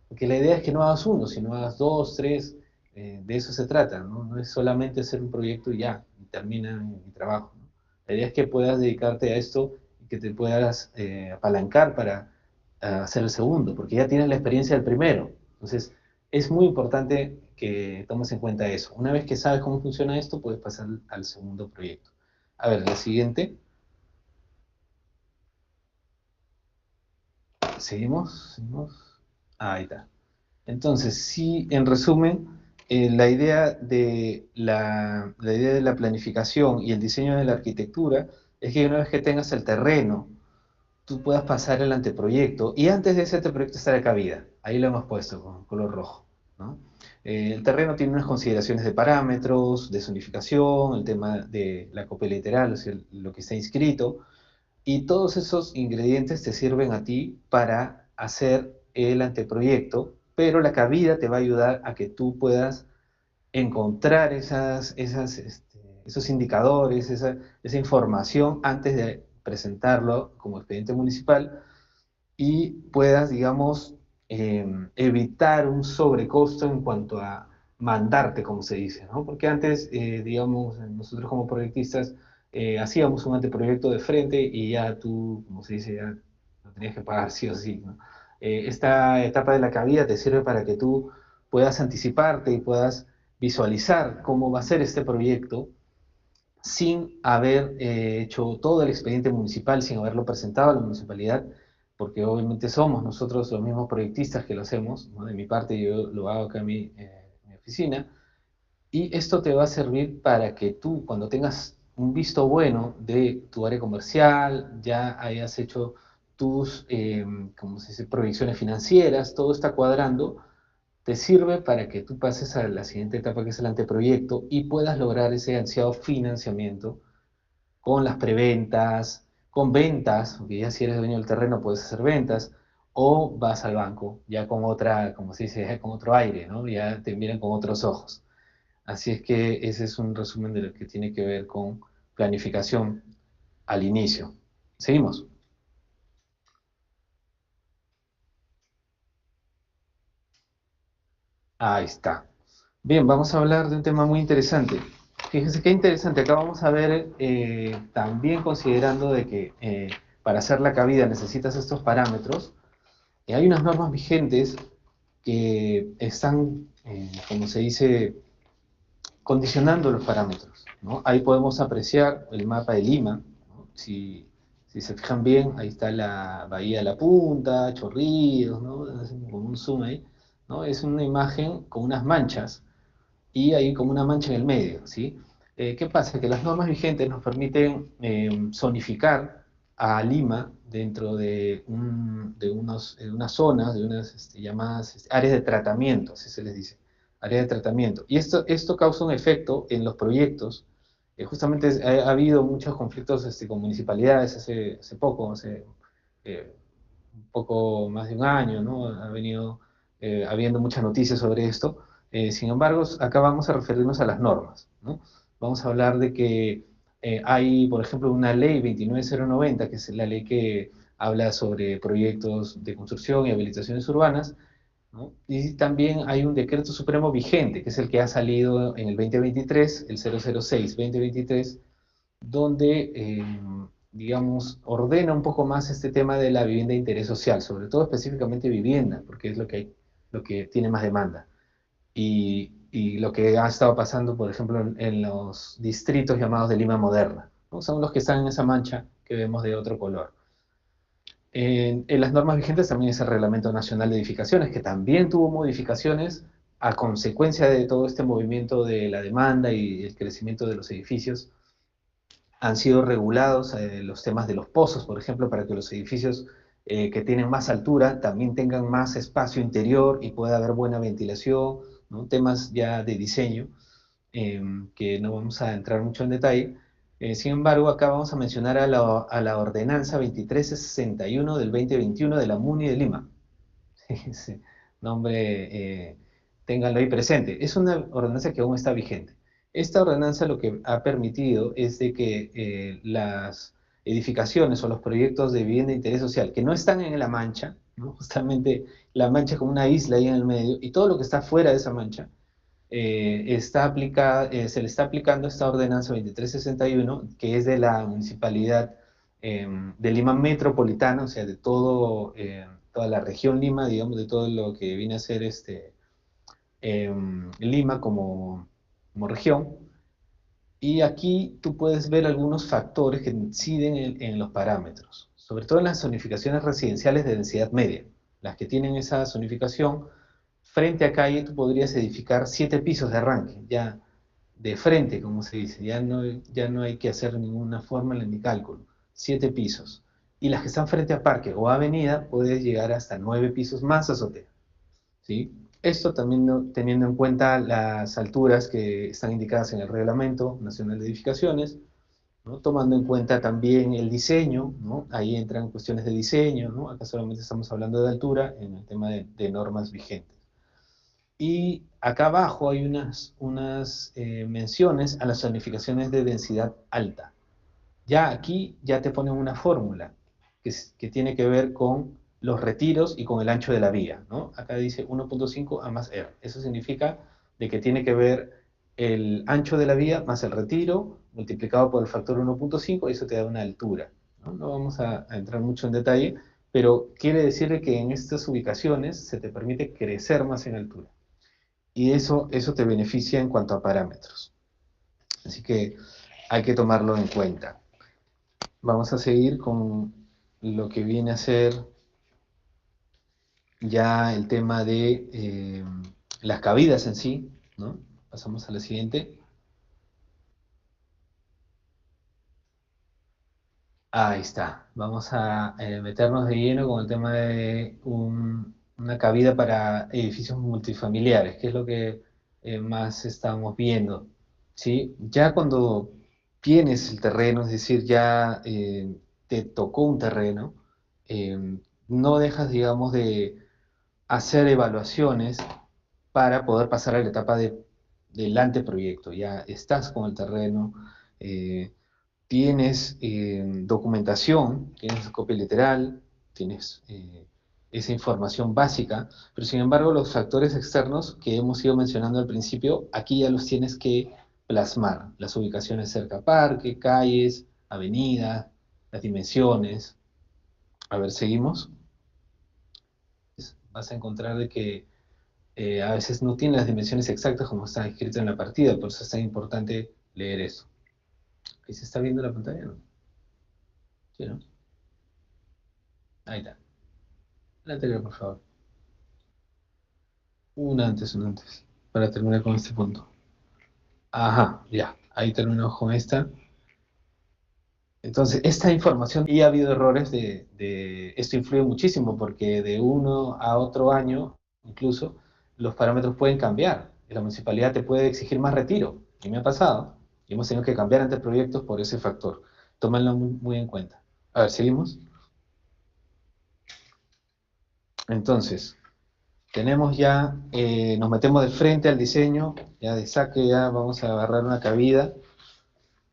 Porque la idea es que no hagas uno, sino hagas dos, tres, de eso se trata, ¿no? No es solamente hacer un proyecto y ya, y termina mi trabajo, ¿no? La idea es que puedas dedicarte a esto y que te puedas apalancar para hacer el segundo, porque ya tienes la experiencia del primero. Entonces, es muy importante que tomes en cuenta eso. Una vez que sabes cómo funciona esto, puedes pasar al segundo proyecto. A ver, la siguiente. ¿Seguimos? ¿Seguimos? Ahí está. Entonces, sí, en resumen, la idea de la planificación y el diseño de la arquitectura es que una vez que tengas el terreno, tú puedas pasar el anteproyecto, y antes de ese anteproyecto está la cabida. Ahí lo hemos puesto con color rojo, ¿no? El terreno tiene unas consideraciones de parámetros, de zonificación, el tema de la copia literal, o sea, lo que está inscrito, y todos esos ingredientes te sirven a ti para hacer el anteproyecto, pero la cabida te va a ayudar a que tú puedas encontrar esos indicadores, esa información antes de presentarlo como expediente municipal, y puedas, digamos, evitar un sobrecosto en cuanto a mandarte, como se dice, ¿no? Porque antes, digamos, nosotros como proyectistas hacíamos un anteproyecto de frente y ya tú, como se dice, ya lo tenías que pagar sí o sí, ¿no? Esta etapa de la cabida te sirve para que tú puedas anticiparte y puedas visualizar cómo va a ser este proyecto sin haber hecho todo el expediente municipal, sin haberlo presentado a la municipalidad, porque obviamente somos nosotros los mismos proyectistas que lo hacemos, ¿no? De mi parte yo lo hago acá en mi oficina, y esto te va a servir para que tú, cuando tengas un visto bueno de tu área comercial, ya hayas hecho tus, como se dice, proyecciones financieras, todo está cuadrando, te sirve para que tú pases a la siguiente etapa, que es el anteproyecto, y puedas lograr ese ansiado financiamiento con las preventas, con ventas, porque ya si eres dueño del terreno puedes hacer ventas, o vas al banco, ya con otra, como se dice, ya con otro aire, ¿no? Ya te miran con otros ojos. Así es que ese es un resumen de lo que tiene que ver con planificación al inicio. Seguimos. Ahí está. Bien, vamos a hablar de un tema muy interesante. Fíjense qué interesante. Acá vamos a ver, también considerando de que para hacer la cabida necesitas estos parámetros. Hay unas normas vigentes que están, como se dice, condicionando los parámetros, ¿no? Ahí podemos apreciar el mapa de Lima, ¿no? Si se fijan bien, ahí está la Bahía de la Punta, Chorrillos, ¿no? Hacen como un zoom ahí, ¿no? Es una imagen con unas manchas y hay como una mancha en el medio, ¿sí? ¿Qué pasa? Que las normas vigentes nos permiten zonificar a Lima dentro de unas zonas, de unas llamadas áreas de tratamiento, así se les dice, áreas de tratamiento. Y esto causa un efecto en los proyectos. Justamente ha habido muchos conflictos con municipalidades hace poco, hace un poco más de un año, ¿no? Ha venido habiendo muchas noticias sobre esto. Sin embargo, acá vamos a referirnos a las normas, ¿no? vamos a hablar de que hay, por ejemplo, una ley 29090, que es la ley que habla sobre proyectos de construcción y habilitaciones urbanas, ¿no? Y también hay un decreto supremo vigente, que es el que ha salido en el 2023, el 006-2023, donde, digamos, ordena un poco más este tema de la vivienda de interés social, sobre todo específicamente vivienda, porque es lo que tiene más demanda. Y lo que ha estado pasando, por ejemplo, en los distritos llamados de Lima Moderna, ¿no? Son los que están en esa mancha que vemos de otro color. En las normas vigentes también es el Reglamento Nacional de Edificaciones, que también tuvo modificaciones a consecuencia de todo este movimiento de la demanda y el crecimiento de los edificios. Han sido regulados los temas de los pozos, por ejemplo, para que los edificios que tienen más altura también tengan más espacio interior y pueda haber buena ventilación, ¿no? Temas ya de diseño, que no vamos a entrar mucho en detalle. Sin embargo, acá vamos a mencionar a la Ordenanza 2361 del 2021 de la MUNI de Lima. Ese nombre, ténganlo ahí presente. Es una ordenanza que aún está vigente. Esta ordenanza lo que ha permitido es de que las edificaciones o los proyectos de vivienda de interés social que no están en la mancha, ¿no? Justamente la mancha es como una isla ahí en el medio, y todo lo que está fuera de esa mancha, se le está aplicando esta ordenanza 2361, que es de la municipalidad de Lima Metropolitana, o sea, de toda la región Lima, digamos, de todo lo que viene a ser Lima como región. Y aquí tú puedes ver algunos factores que inciden en los parámetros, sobre todo en las zonificaciones residenciales de densidad media. Las que tienen esa zonificación, frente a calle tú podrías edificar 7 pisos de arranque, ya de frente, como se dice, ya no hay que hacer ninguna fórmula ni cálculo, 7 pisos. Y las que están frente a parque o avenida, puedes llegar hasta 9 pisos más azotea, ¿sí? Esto también teniendo en cuenta las alturas que están indicadas en el Reglamento Nacional de Edificaciones, ¿no? Tomando en cuenta también el diseño, ¿no? Ahí entran cuestiones de diseño, ¿no? Acá solamente estamos hablando de altura en el tema de normas vigentes. Y acá abajo hay unas menciones a las zonificaciones de densidad alta. Ya aquí ya te ponen una fórmula que tiene que ver con los retiros y con el ancho de la vía, ¿no? Acá dice 1.5 a más R. Eso significa de que tiene que ver el ancho de la vía más el retiro multiplicado por el factor 1.5, y eso te da una altura, ¿no? No vamos a entrar mucho en detalle, pero quiere decir que en estas ubicaciones se te permite crecer más en altura. Y eso te beneficia en cuanto a parámetros. Así que hay que tomarlo en cuenta. Vamos a seguir con lo que viene a ser ya el tema de las cabidas en sí, ¿no? Pasamos a la siguiente. Ahí está. Vamos a meternos de lleno con el tema de una cabida para edificios multifamiliares, que es lo que más estamos viendo, ¿sí? Ya cuando tienes el terreno, es decir, ya te tocó un terreno, no dejas, digamos, de hacer evaluaciones para poder pasar a la etapa del anteproyecto. Ya estás con el terreno, tienes documentación, tienes copia literal, tienes esa información básica, pero sin embargo los factores externos que hemos ido mencionando al principio, aquí ya los tienes que plasmar. Las ubicaciones cerca a parque, calles, avenidas, las dimensiones. A ver, seguimos. Vas a encontrar de que a veces no tiene las dimensiones exactas como está escrito en la partida, por eso es tan importante leer eso. ¿Ahí se está viendo la pantalla? ¿No? ¿Sí, no? Ahí está. La anterior, por favor. Una antes, para terminar con este punto. Ajá, ya. Ahí terminamos con esta. Entonces, esta información, y ha habido errores esto influye muchísimo, porque de uno a otro año, incluso, los parámetros pueden cambiar. Y la municipalidad te puede exigir más retiro. Y me ha pasado. Y hemos tenido que cambiar anteproyectos por ese factor. Tómenlo muy en cuenta. A ver, ¿seguimos? Entonces, tenemos ya, nos metemos de frente al diseño, ya de saque, ya vamos a agarrar una cabida.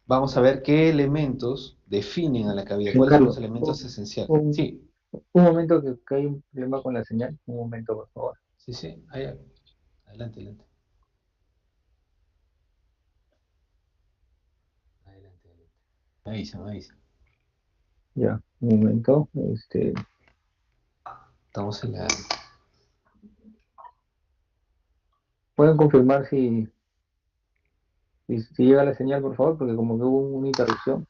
Vamos a ver qué elementos definen a la cabida, cuáles son los Carlos, elementos esenciales. un, Sí, un momento que hay un problema con la señal. Un momento, por favor. sí, sí, ahí, adelante, adelante. Adelante, adelante. Me avisa. Ya, un momento. Estamos en la... ¿Pueden confirmar si llega la señal, por favor? Porque como que hubo una interrupción.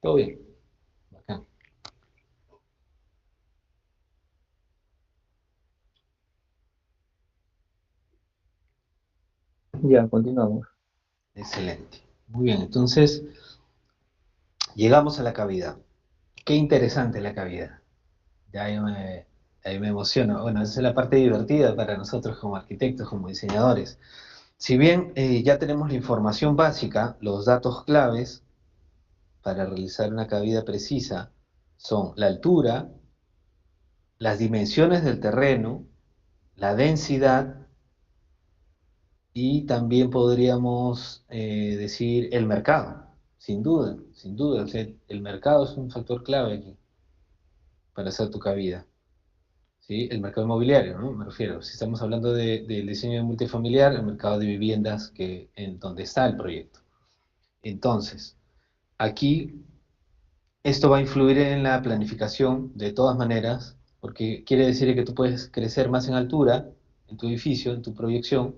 Todo bien. Bacán. Ya, continuamos. Excelente. Muy bien, entonces llegamos a la cavidad. Qué interesante la cavidad. Ya ahí me emociona. Bueno, esa es la parte divertida para nosotros como arquitectos, como diseñadores. Si bien ya tenemos la información básica, los datos claves para realizar una cabida precisa son la altura, las dimensiones del terreno, la densidad y también podríamos decir el mercado, sin duda, sin duda. O sea, el mercado es un factor clave aquí para hacer tu cabida. ¿Sí? El mercado inmobiliario, ¿no? Me refiero, si estamos hablando del diseño de multifamiliar, el mercado de viviendas en donde está el proyecto. Entonces, aquí esto va a influir en la planificación de todas maneras, porque quiere decir que tú puedes crecer más en altura en tu edificio, en tu proyección,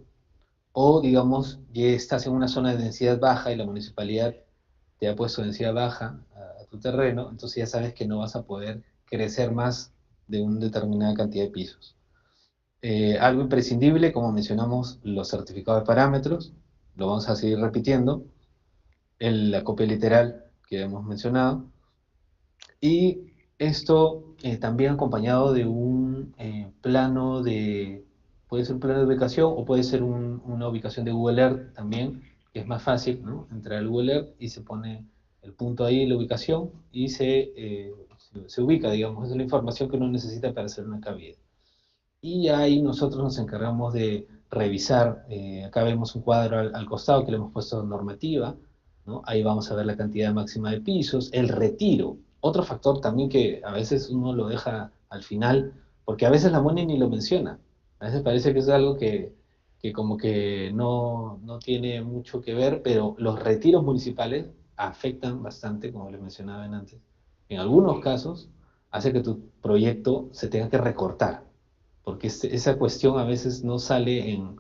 o digamos, ya estás en una zona de densidad baja y la municipalidad te ha puesto densidad baja a tu terreno, entonces ya sabes que no vas a poder crecer más de una determinada cantidad de pisos. Algo imprescindible, como mencionamos, los certificados de parámetros, lo vamos a seguir repitiendo, la copia literal que hemos mencionado, y esto también acompañado de un plano puede ser un plano de ubicación o puede ser una ubicación de Google Earth también, que es más fácil, ¿no? Entrar al Google Earth y se pone el punto ahí, la ubicación, y se ubica, digamos, es la información que uno necesita para hacer una cabida. Y ahí nosotros nos encargamos de revisar, acá vemos un cuadro al costado que le hemos puesto normativa, ¿no? Ahí vamos a ver la cantidad máxima de pisos, el retiro, otro factor también que a veces uno lo deja al final, porque a veces la MONE ni lo menciona, a veces parece que es algo que como que no tiene mucho que ver, pero los retiros municipales afectan bastante, como les mencionaba antes. En algunos casos hace que tu proyecto se tenga que recortar porque esa cuestión a veces no sale en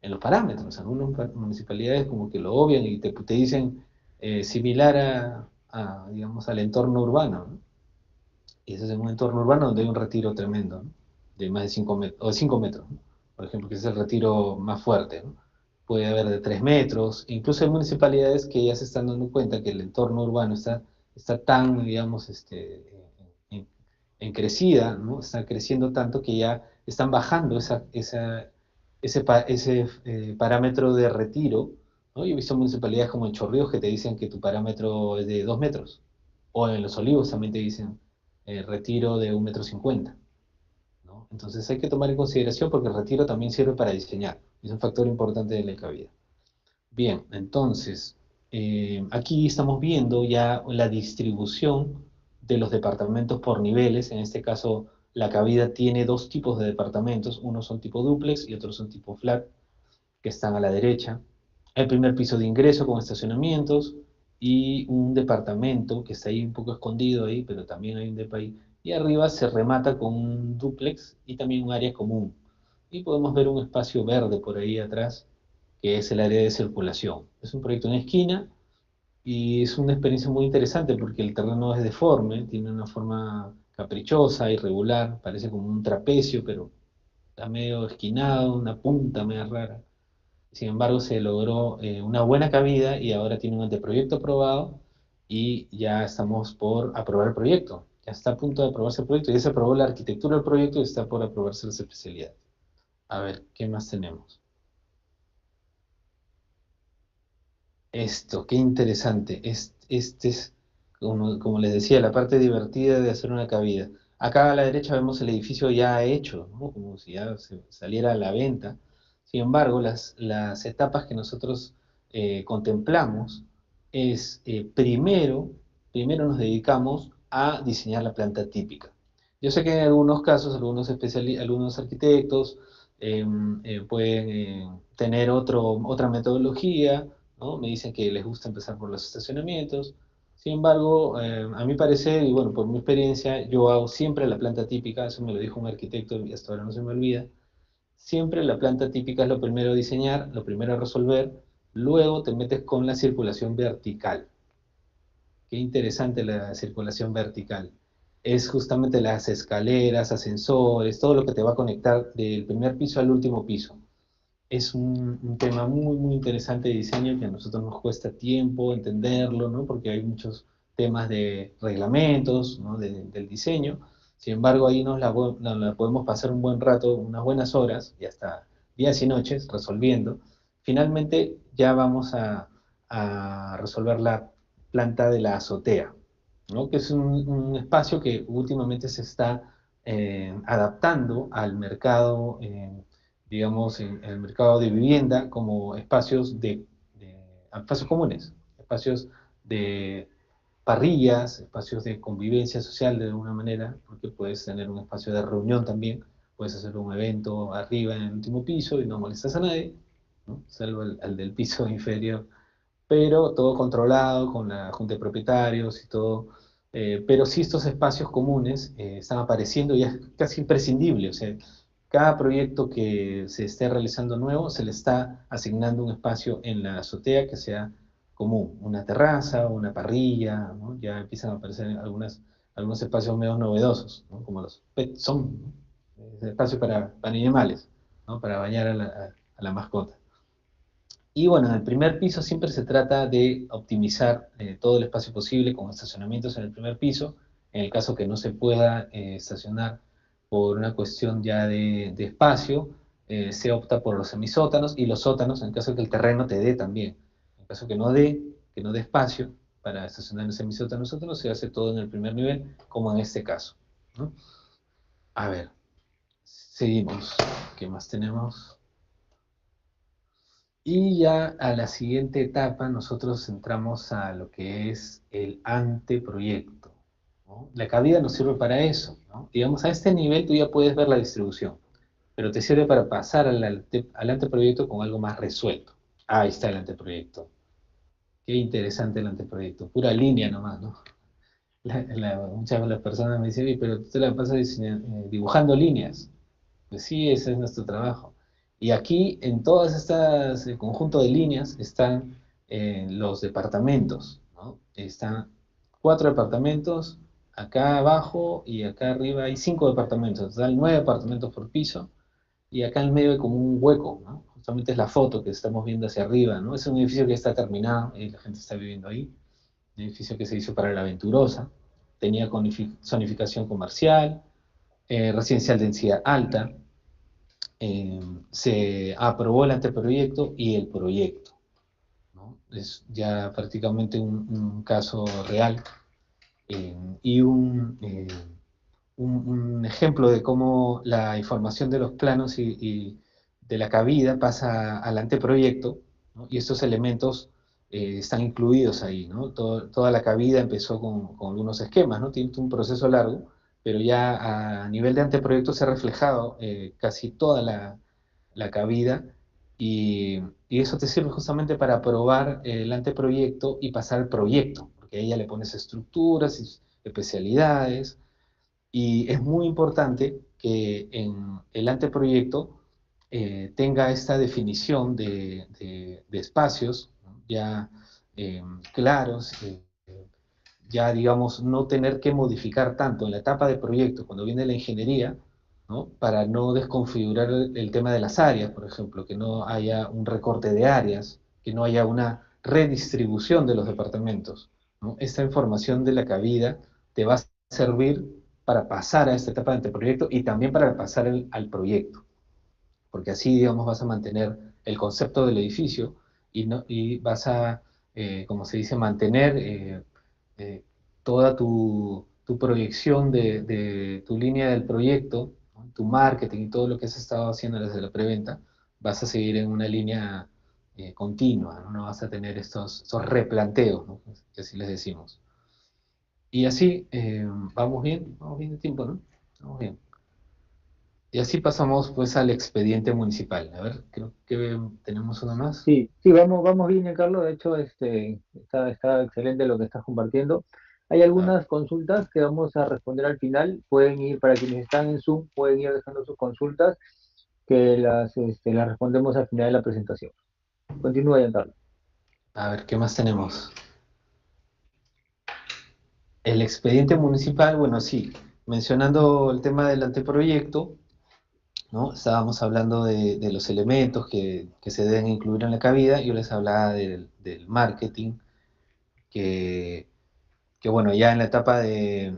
los parámetros. Algunas municipalidades como que lo obvian y te dicen similar digamos, al entorno urbano, ¿no? Y eso es en un entorno urbano donde hay un retiro tremendo, ¿no? De más de 5 metros, o de 5 metros, ¿no? Por ejemplo, que es el retiro más fuerte, ¿no? Puede haber de 3 metros, incluso hay municipalidades que ya se están dando cuenta que el entorno urbano está tan, digamos, en, en crecida, ¿no? Está creciendo tanto que ya están bajando ese parámetro de retiro, ¿no? Yo he visto municipalidades como en Chorrillos que te dicen que tu parámetro es de 2 metros, o en Los Olivos también te dicen retiro de 1,50 m, ¿no? Entonces hay que tomar en consideración porque el retiro también sirve para diseñar, es un factor importante de la cabida. Bien, entonces, aquí estamos viendo ya la distribución de los departamentos por niveles. En este caso, la cabida tiene dos tipos de departamentos. Unos son tipo dúplex y otros son tipo flat, que están a la derecha. El primer piso de ingreso con estacionamientos y un departamento que está ahí un poco escondido ahí, pero también hay un depa ahí. Y arriba se remata con un dúplex y también un área común. Y podemos ver un espacio verde por ahí atrás que es el área de circulación. Es un proyecto en esquina y es una experiencia muy interesante porque el terreno es deforme, tiene una forma caprichosa, irregular, parece como un trapecio, pero está medio esquinado, una punta medio rara. Sin embargo, se logró una buena cabida y ahora tiene un anteproyecto aprobado y ya estamos por aprobar el proyecto. Ya está a punto de aprobarse el proyecto, ya se aprobó la arquitectura del proyecto y está por aprobarse las especialidades. A ver, ¿qué más tenemos? Esto, qué interesante. Este es, como les decía, la parte divertida de hacer una cabida. Acá a la derecha vemos el edificio ya hecho, ¿no? Como si ya saliera a la venta. Sin embargo, las etapas que nosotros contemplamos es primero nos dedicamos a diseñar la planta típica. Yo sé que en algunos casos, algunos arquitectos pueden tener otra metodología, ¿no? Me dicen que les gusta empezar por los estacionamientos. Sin embargo, a mi parecer, y bueno, por mi experiencia, yo hago siempre la planta típica, eso me lo dijo un arquitecto y hasta ahora no se me olvida. Siempre la planta típica es lo primero a diseñar, lo primero a resolver, luego te metes con la circulación vertical. Qué interesante la circulación vertical. Es justamente las escaleras, ascensores, todo lo que te va a conectar del primer piso al último piso. Es un tema muy, muy interesante de diseño que a nosotros nos cuesta tiempo entenderlo, ¿no? Porque hay muchos temas de reglamentos, ¿no? Del diseño. Sin embargo, ahí nos la podemos pasar un buen rato, unas buenas horas, y hasta días y noches resolviendo. Finalmente, ya vamos a resolver la planta de la azotea, ¿no? Que es un espacio que últimamente se está adaptando al mercado, digamos, en el mercado de vivienda como espacios espacios comunes, espacios de parrillas, espacios de convivencia social de alguna manera, porque puedes tener un espacio de reunión también, puedes hacer un evento arriba en el último piso y no molestas a nadie, ¿no? Salvo al del piso inferior, pero todo controlado con la junta de propietarios y todo. Pero sí estos espacios comunes están apareciendo y es casi imprescindible. O sea, cada proyecto que se esté realizando nuevo se le está asignando un espacio en la azotea que sea común, una terraza, una parrilla, ¿no? Ya empiezan a aparecer algunos espacios medio novedosos, ¿no? Como los pet son, ¿no? Espacio para animales, ¿no? Para bañar a la mascota. Y bueno, en el primer piso siempre se trata de optimizar todo el espacio posible con estacionamientos en el primer piso. En el caso que no se pueda estacionar por una cuestión ya de espacio, se opta por los semisótanos y los sótanos en caso de que el terreno te dé también. En caso que no dé espacio para estacionar en el semisótano, sótano, se hace todo en el primer nivel, como en este caso, ¿no? A ver, seguimos. ¿Qué más tenemos? Y ya a la siguiente etapa nosotros entramos a lo que es el anteproyecto, ¿no? La cabida nos sirve para eso, ¿no? Digamos, a este nivel tú ya puedes ver la distribución, pero te sirve para pasar al anteproyecto con algo más resuelto. Ahí está el anteproyecto. Qué interesante el anteproyecto. Pura línea nomás, ¿no? Muchas de las personas me dicen, "Oye, pero tú te la pasas dibujando líneas". Pues sí, ese es nuestro trabajo. Y aquí, en todas estas conjunto de líneas, están los departamentos, ¿no? Están 4 departamentos, acá abajo y acá arriba hay 5 departamentos, total 9 departamentos por piso, y acá en medio hay como un hueco, ¿no? Justamente es la foto que estamos viendo hacia arriba, ¿no? Es un edificio que ya está terminado y la gente está viviendo ahí, un edificio que se hizo para la Venturosa, tenía zonificación comercial, residencial de densidad alta, se aprobó el anteproyecto y el proyecto, ¿no? Es ya prácticamente un caso real y un ejemplo de cómo la información de los planos y de la cabida pasa al anteproyecto, ¿no? Y estos elementos están incluidos ahí, ¿no? Toda la cabida empezó con algunos esquemas, ¿no? Tiene un proceso largo, pero ya a nivel de anteproyecto se ha reflejado casi toda la cabida y eso te sirve justamente para aprobar el anteproyecto y pasar al proyecto, porque ahí ya le pones estructuras y especialidades, y es muy importante que en el anteproyecto tenga esta definición de espacios, ¿no? Ya claros, ya digamos no tener que modificar tanto en la etapa de proyecto cuando viene la ingeniería, ¿no? Para no desconfigurar el tema de las áreas, por ejemplo, que no haya un recorte de áreas, que no haya una redistribución de los departamentos, ¿no? Esta información de la cabida te va a servir para pasar a esta etapa de anteproyecto y también para pasar al proyecto, porque así, digamos, vas a mantener el concepto del edificio y vas a, como se dice, mantener eh, toda tu proyección de tu línea del proyecto, ¿no? Tu marketing y todo lo que has estado haciendo desde la preventa, vas a seguir en una línea continua, ¿no? No vas a tener estos replanteos, ¿no? Que así les decimos. Y así, vamos bien de tiempo, ¿no? Vamos bien. Y así pasamos pues al expediente municipal. A ver, creo que tenemos uno más. Sí, sí, vamos bien, Carlos. De hecho, está excelente lo que estás compartiendo. Hay Ah, algunas consultas que vamos a responder al final. Pueden ir, para quienes están en Zoom, pueden ir dejando sus consultas que las respondemos al final de la presentación. Continúa, Giancarlo. a ver, ¿qué más tenemos? El expediente municipal, bueno, sí, mencionando el tema del anteproyecto, ¿no? Estábamos hablando de los elementos que se deben incluir en la cabida. Yo les hablaba del marketing, que, que, bueno, ya en la etapa de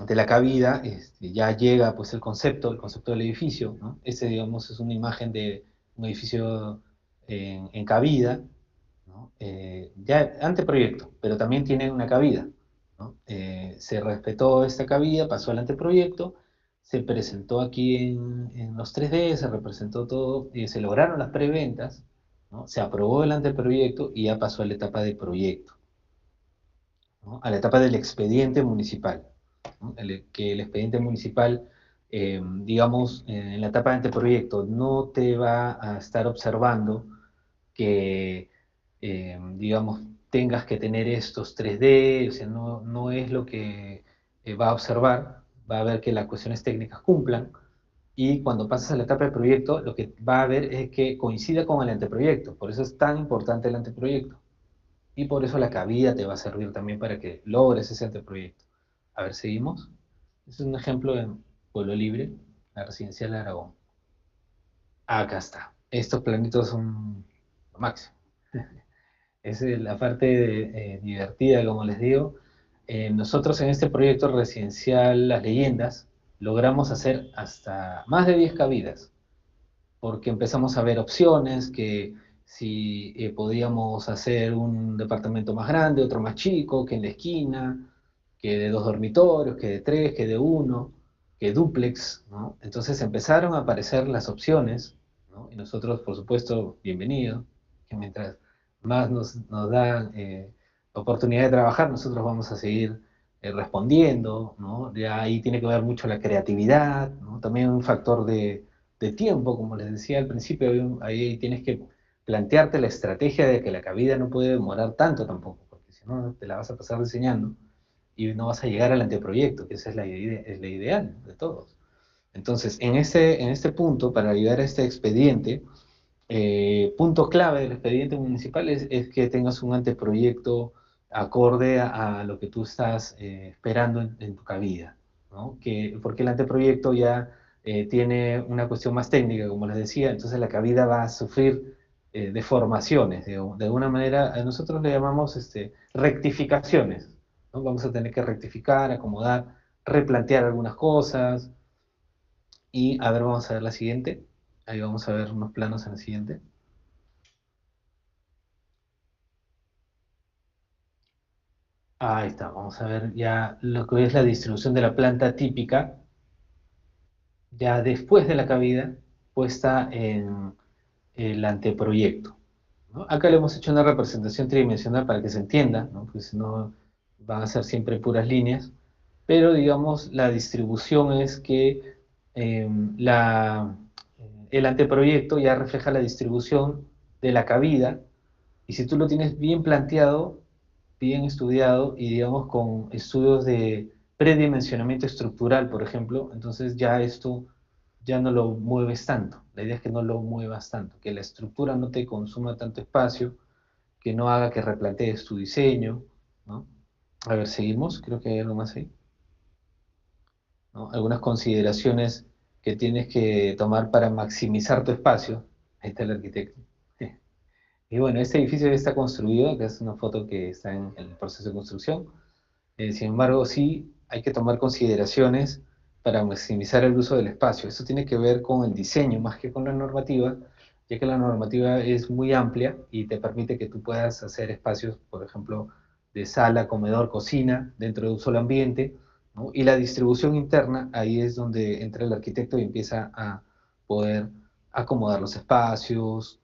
la cabida ya llega pues el concepto del edificio, ¿no? Este, digamos, es una imagen de un edificio en cabida, ¿no? Ya anteproyecto, pero también tiene una cabida, ¿no? Se respetó esta cabida, pasó al anteproyecto, se presentó aquí en los 3D, se representó todo, y se lograron las preventas, ¿no? Se aprobó el anteproyecto y ya pasó a la etapa de proyecto, ¿no? A la etapa del expediente municipal, ¿no? Que el expediente municipal, digamos, en la etapa de anteproyecto no te va a estar observando que, digamos, tengas que tener estos 3D, o sea, no es lo que va a observar, va a ver que las cuestiones técnicas cumplan, y cuando pasas a la etapa de proyecto, lo que va a ver es que coincida con el anteproyecto, por eso es tan importante el anteproyecto, y por eso la cabida te va a servir también para que logres ese anteproyecto. A ver, seguimos. Este es un ejemplo en Pueblo Libre, la residencial de Aragón. Acá está. Estos planitos son lo máximo. Es la parte divertida, como les digo. Nosotros en este proyecto residencial Las Leyendas logramos hacer hasta más de 10 cabidas, porque empezamos a ver opciones, que si podíamos hacer un departamento más grande, otro más chico, que en la esquina, que de 2 dormitorios, que de 3, que de 1, que dúplex, ¿no? Entonces empezaron a aparecer las opciones, ¿no? Y nosotros, por supuesto, bienvenido, que mientras más nos dan oportunidad de trabajar, nosotros vamos a seguir respondiendo, ¿no? Ya ahí tiene que ver mucho la creatividad, ¿no? También un factor de tiempo, como les decía al principio, ahí tienes que plantearte la estrategia de que la cabida no puede demorar tanto tampoco, porque si no te la vas a pasar diseñando y no vas a llegar al anteproyecto, que esa es es la ideal de todos. Entonces, en este punto, para llegar a este expediente, punto clave del expediente municipal es que tengas un anteproyecto acorde a lo que tú estás esperando en tu cabida, ¿no? Porque el anteproyecto ya tiene una cuestión más técnica, como les decía, entonces la cabida va a sufrir deformaciones. De alguna manera, a nosotros le llamamos rectificaciones, ¿no? Vamos a tener que rectificar, acomodar, replantear algunas cosas. Y a ver, vamos a ver la siguiente. Ahí vamos a ver unos planos en la siguiente. Ahí está, vamos a ver ya lo que es la distribución de la planta típica, ya después de la cabida, puesta en el anteproyecto, ¿no? Acá le hemos hecho una representación tridimensional para que se entienda, ¿no? Porque si no van a ser siempre puras líneas, pero digamos la distribución es que eh, la, el anteproyecto ya refleja la distribución de la cabida, y si tú lo tienes bien planteado, bien estudiado y digamos con estudios de predimensionamiento estructural, por ejemplo, entonces ya esto ya no lo mueves tanto. La idea es que no lo muevas tanto, que la estructura no te consuma tanto espacio, que no haga que replantees tu diseño, ¿no? A ver, seguimos, creo que hay algo más ahí, ¿no? Algunas consideraciones que tienes que tomar para maximizar tu espacio. Ahí está el arquitecto. Y bueno, este edificio ya está construido, que es una foto que está en el proceso de construcción. Sin embargo, sí hay que tomar consideraciones para maximizar el uso del espacio. Eso tiene que ver con el diseño más que con la normativa, ya que la normativa es muy amplia y te permite que tú puedas hacer espacios, por ejemplo, de sala, comedor, cocina dentro de un solo ambiente, ¿no? Y la distribución interna, ahí es donde entra el arquitecto y empieza a poder acomodar los espacios,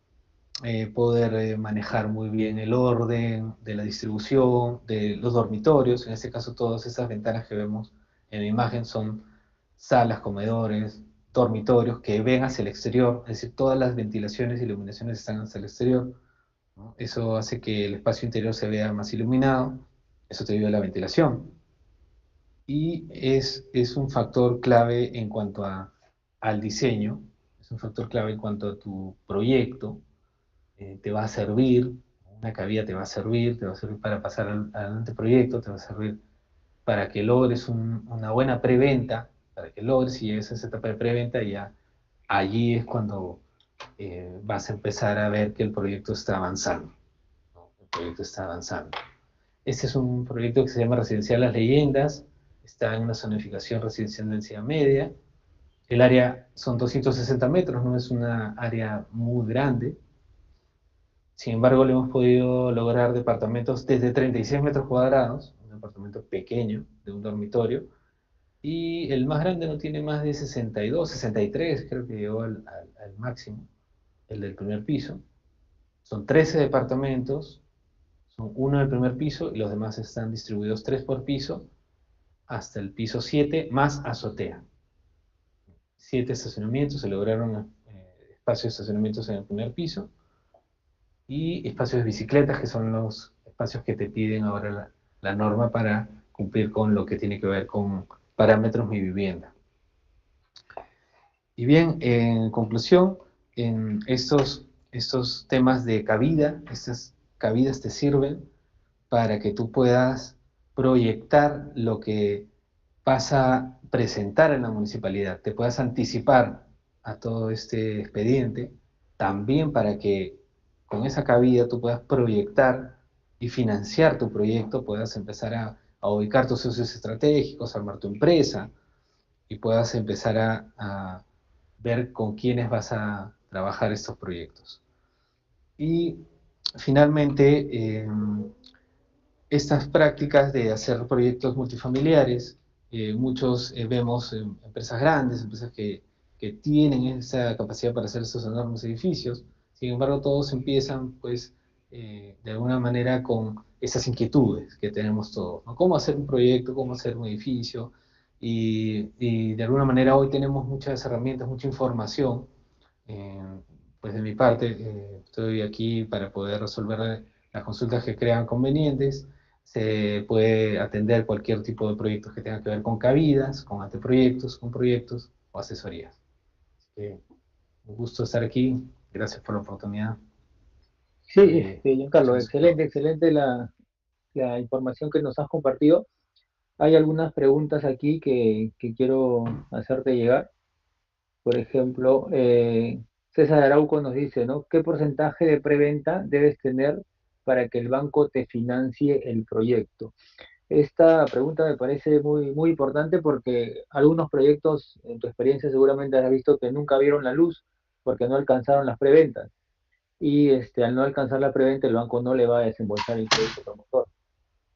poder manejar muy bien el orden de la distribución, de los dormitorios. En este caso, todas esas ventanas que vemos en la imagen son salas, comedores, dormitorios que ven hacia el exterior, es decir, todas las ventilaciones y iluminaciones están hacia el exterior, ¿no? Eso hace que el espacio interior se vea más iluminado, eso te ayuda a la ventilación. Y es un factor clave en cuanto al diseño, es un factor clave en cuanto a tu proyecto. Te va a servir, una cabida te va a servir para pasar al anteproyecto, te va a servir para que logres una buena preventa, para que logres y llegues a esa etapa de preventa, y ya allí es cuando vas a empezar a ver que el proyecto está avanzando, ¿no? El proyecto está avanzando. Este es un proyecto que se llama Residencial Las Leyendas, está en una zonificación residencial de densidad media. El área son 260 metros, no es una área muy grande. Sin embargo, le hemos podido lograr departamentos desde 36 metros cuadrados, un departamento pequeño de un dormitorio, y el más grande no tiene más de 62, 63, creo que llegó al máximo, el del primer piso. Son 13 departamentos, son uno del primer piso y los demás están distribuidos 3 por piso hasta el piso 7 más azotea. 7 estacionamientos, se lograron espacios de estacionamientos en el primer piso y espacios de bicicletas, que son los espacios que te piden ahora la norma para cumplir con lo que tiene que ver con parámetros Mi Vivienda. Y bien, en conclusión, en estos temas de cabida, estas cabidas te sirven para que tú puedas proyectar lo que vas a presentar en la municipalidad, te puedas anticipar a todo este expediente, también para que con esa cabida tú puedas proyectar y financiar tu proyecto, puedas empezar a ubicar tus socios estratégicos, armar tu empresa y puedas empezar a ver con quiénes vas a trabajar estos proyectos. Y finalmente, estas prácticas de hacer proyectos multifamiliares, muchos vemos empresas grandes, empresas que tienen esa capacidad para hacer estos enormes edificios. Sin embargo, todos empiezan, pues, de alguna manera con esas inquietudes que tenemos todos, ¿no? ¿Cómo hacer un proyecto? ¿Cómo hacer un edificio? Y de alguna manera hoy tenemos muchas herramientas, mucha información. Pues de mi parte, estoy aquí para poder resolver las consultas que crean convenientes. Se puede atender cualquier tipo de proyectos que tenga que ver con cabidas, con anteproyectos, con proyectos o asesorías. Un gusto estar aquí. Gracias por la oportunidad. Sí, Giancarlo, excelente, excelente la información que nos has compartido. Hay algunas preguntas aquí que quiero hacerte llegar. Por ejemplo, César Arauco nos dice, ¿no? ¿Qué porcentaje de preventa debes tener para que el banco te financie el proyecto? Esta pregunta me parece muy, muy importante porque algunos proyectos, en tu experiencia seguramente has visto que nunca vieron la luz porque no alcanzaron las preventas. Y al no alcanzar la preventa, el banco no le va a desembolsar el crédito promotor.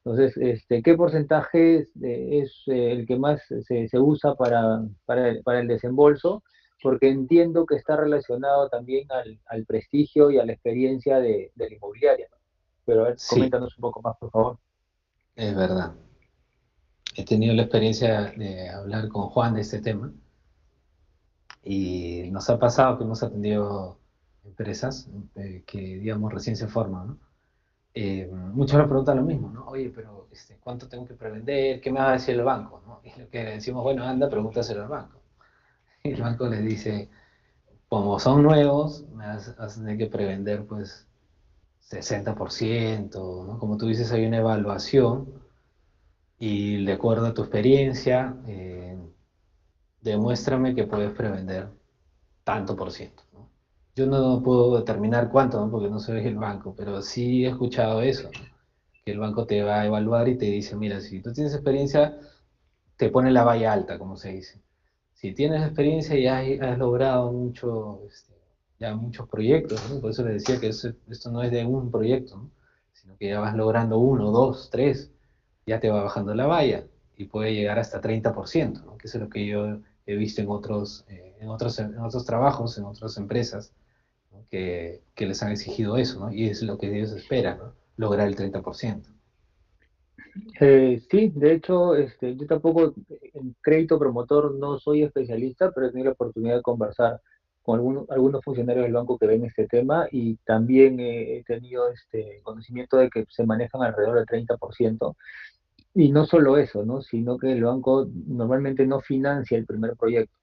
Entonces, ¿qué porcentaje es el que más se usa para el desembolso? Porque entiendo que está relacionado también al prestigio y a la experiencia de la inmobiliaria, ¿no? Pero a ver, Sí, coméntanos un poco más, por favor. es verdad. He tenido la experiencia de hablar con Juan de este tema y nos ha pasado que hemos atendido empresas que, digamos, recién se forman, ¿no? Muchos nos preguntan lo mismo, ¿no? Oye, pero ¿cuánto tengo que prevender? ¿Qué me va a decir el banco? ¿No? Y lo que le decimos, bueno, anda, pregúntaselo al banco. Y el banco les dice, como son nuevos, vas a tener que prevender, pues, 60%, ¿no? Como tú dices, hay una evaluación y de acuerdo a tu experiencia, demuéstrame que puedes prevender tanto por ciento, ¿no? Yo no puedo determinar cuánto, ¿no? Porque no soy el banco, pero sí he escuchado eso, ¿no? Que el banco te va a evaluar y te dice, mira, si tú tienes experiencia, te pone la valla alta, como se dice. Si tienes experiencia y has logrado ya muchos proyectos, ¿no? Por eso les decía que esto no es de un proyecto, ¿no? sino que ya vas logrando uno, dos, tres, ya te va bajando la valla y puede llegar hasta 30%, ¿no? Que eso es lo que yo he visto en otros trabajos, en otras empresas, ¿no? Que les han exigido eso, ¿no? Y es lo que ellos esperan, ¿no? Lograr el 30%. Sí, de hecho, yo tampoco en crédito promotor no soy especialista, pero he tenido la oportunidad de conversar con algunos funcionarios del banco que ven este tema y también he tenido conocimiento de que se manejan alrededor del 30%. Y no solo eso, ¿no? Sino que el banco normalmente no financia el primer proyecto.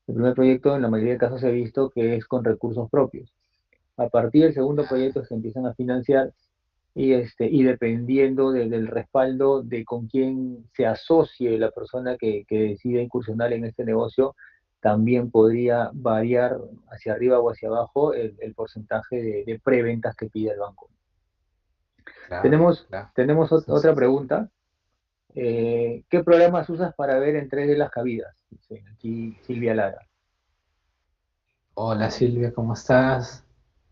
El primer proyecto en la mayoría de casos he visto que es con recursos propios. A partir del segundo proyecto se empiezan a financiar y dependiendo del respaldo de con quién se asocie la persona que decide incursionar en este negocio, también podría variar hacia arriba o hacia abajo el porcentaje de preventas que pide el banco. Claro, Tenemos, claro. tenemos Sí, sí, otra sí. pregunta. ¿Qué programas usas para ver en 3D las cabidas? Dice aquí Silvia Lara. Hola Silvia, ¿cómo estás?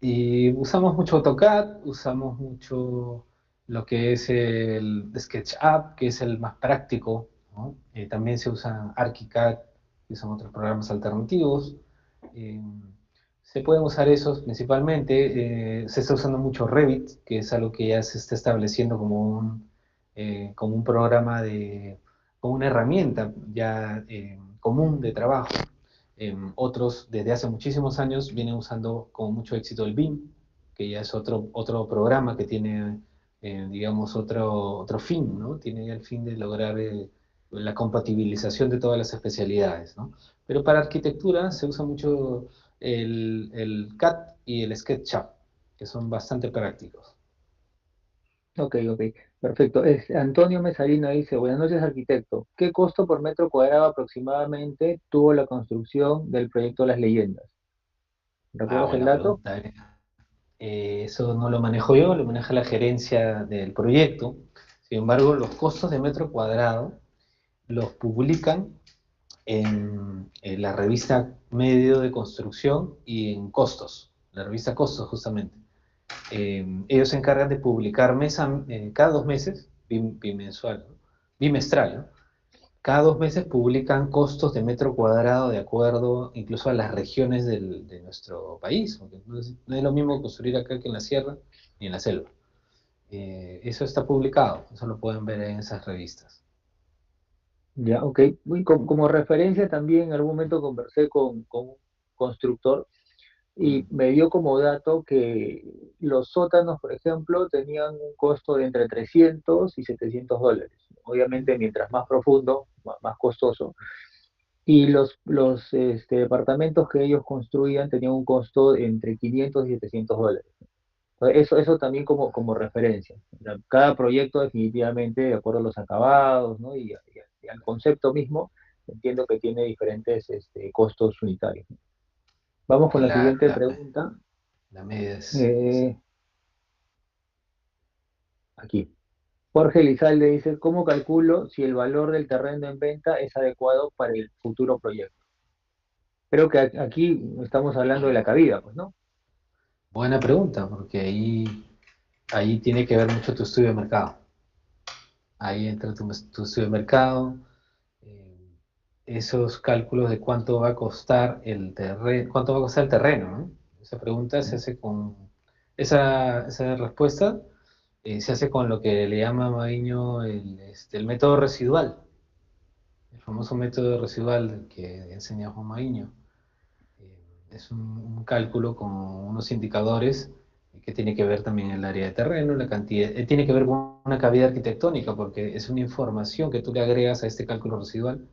Y usamos mucho AutoCAD, usamos mucho lo que es el SketchUp, que es el más práctico, ¿no? También se usa ArchiCAD, que son otros programas alternativos. Eh, Se pueden usar esos principalmente. Se está usando mucho Revit, que es algo que ya se está estableciendo como un programa como una herramienta ya común de trabajo. Otros, desde hace muchísimos años, vienen usando con mucho éxito el BIM, que ya es otro programa que tiene, digamos, otro fin, ¿no? Tiene ya el fin de lograr la compatibilización de todas las especialidades, ¿no? Pero para arquitectura se usa mucho el CAD y el SketchUp, que son bastante prácticos. Ok, ok, perfecto. Antonio Mesalino dice, buenas noches, arquitecto. ¿Qué costo por metro cuadrado aproximadamente tuvo la construcción del proyecto Las Leyendas? Ah, ¿Recuerdas el buena dato? pregunta. Eso no lo manejo yo, lo maneja la gerencia del proyecto. Sin embargo, los costos de metro cuadrado los publican en la revista Medio de Construcción y en Costos, la revista Costos justamente. Ellos se encargan de publicar cada 2 meses, bimensual, ¿no? Bimestral, ¿no? Cada 2 meses publican costos de metro cuadrado de acuerdo incluso a las regiones de nuestro país, porque no es lo mismo construir acá que en la sierra ni en la selva. Eso está publicado, eso lo pueden ver en esas revistas. Ya, ok. Como referencia también en algún momento conversé con un constructor y Mm. me dio como dato que los sótanos, por ejemplo, tenían un costo de entre 300 y $700. Obviamente, mientras más profundo, más costoso. Y los departamentos que ellos construían tenían un costo de entre 500 y $700. Eso también como referencia. Cada proyecto definitivamente, de acuerdo a los acabados, ¿no? Y al concepto mismo, entiendo que tiene diferentes costos unitarios. Vamos con la Claro, siguiente pregunta. la media es... Sí. Eh, Aquí. Jorge Lizalde dice, ¿cómo calculo si el valor del terreno en venta es adecuado para el futuro proyecto? Creo que aquí estamos hablando de la cabida, pues, ¿no? Buena pregunta, porque ahí tiene que ver mucho tu estudio de mercado. Ahí entra tu estudio de mercado, eh, esos cálculos de cuánto va a costar el terreno, cuánto va a costar el terreno, ¿no? Esa pregunta se hace esa respuesta se hace con lo que le llama Maviño el método residual, el famoso método residual que enseña Juan Maviño. Es un cálculo con unos indicadores que tiene que ver también el área de terreno, la cantidad, tiene que ver con una cavidad arquitectónica, porque es una información que tú le agregas a este cálculo residual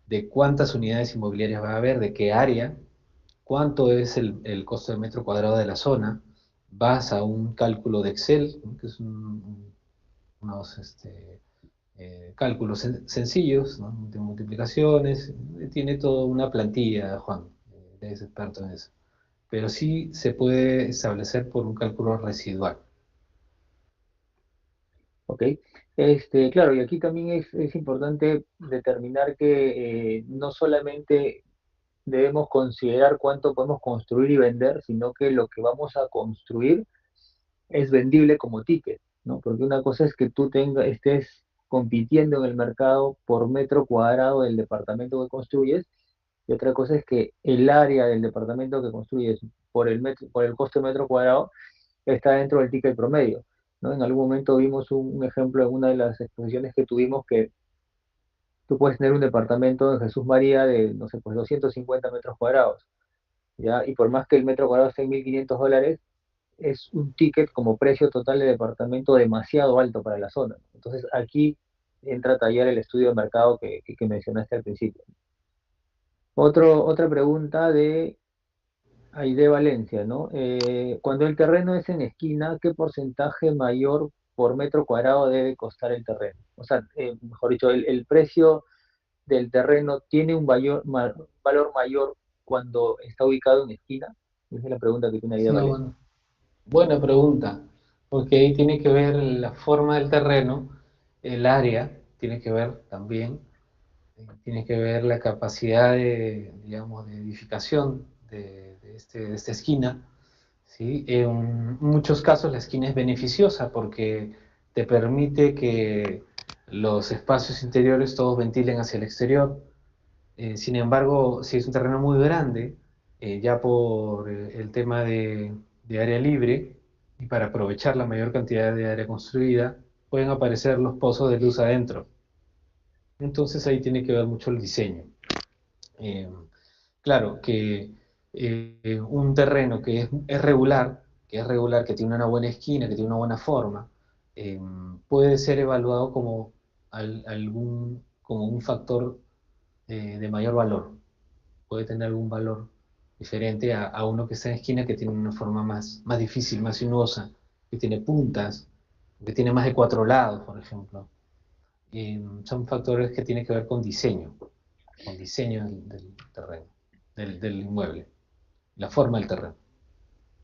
de cuántas unidades inmobiliarias va a haber, de qué área, cuánto es el costo de metro cuadrado de la zona. Vas a un cálculo de Excel, ¿no? Que es unos cálculos sencillos, ¿no? De multiplicaciones. Tiene toda una plantilla, Juan, es experto en eso. Pero sí se puede establecer por un cálculo residual. Ok. Claro, y aquí también es importante determinar que no solamente debemos considerar cuánto podemos construir y vender, sino que lo que vamos a construir es vendible como ticket. ¿no? Porque una cosa es que tú estés compitiendo en el mercado por metro cuadrado del departamento que construyes, y otra cosa es que el área del departamento que construyes por el coste de metro cuadrado está dentro del ticket promedio, ¿no? En algún momento vimos un ejemplo en una de las exposiciones que tuvimos que tú puedes tener un departamento en Jesús María de, no sé, pues 250 metros cuadrados, ¿ya? Y por más que el metro cuadrado esté en $1.500, es un ticket como precio total de departamento demasiado alto para la zona. Entonces aquí entra a tallar el estudio de mercado que mencionaste al principio. Otra pregunta de Aide Valencia, ¿no? Cuando el terreno es en esquina, ¿qué porcentaje mayor por metro cuadrado debe costar el terreno? O sea, mejor dicho, el precio del terreno tiene un valor mayor cuando está ubicado en esquina. Esa es la pregunta que tiene Es Aide una Valencia. buena pregunta, porque ahí tiene que ver la forma del terreno, el área, tiene que ver también, tiene que ver la capacidad de, digamos, de edificación de esta esquina, ¿sí? En muchos casos la esquina es beneficiosa porque te permite que los espacios interiores todos ventilen hacia el exterior. Sin embargo, si es un terreno muy grande, ya por el tema de área libre y para aprovechar la mayor cantidad de área construida, pueden aparecer los pozos de luz adentro. Entonces ahí tiene que ver mucho el diseño. Eh, claro que un terreno que es regular, que tiene una buena esquina, que tiene una buena forma, eh, puede ser evaluado como, como un factor de mayor valor. Puede tener algún valor diferente a uno que está en esquina, que tiene una forma más difícil, más sinuosa, que tiene puntas, que tiene más de 4 lados, por ejemplo. Son factores que tienen que ver con diseño del terreno, del inmueble, la forma del terreno.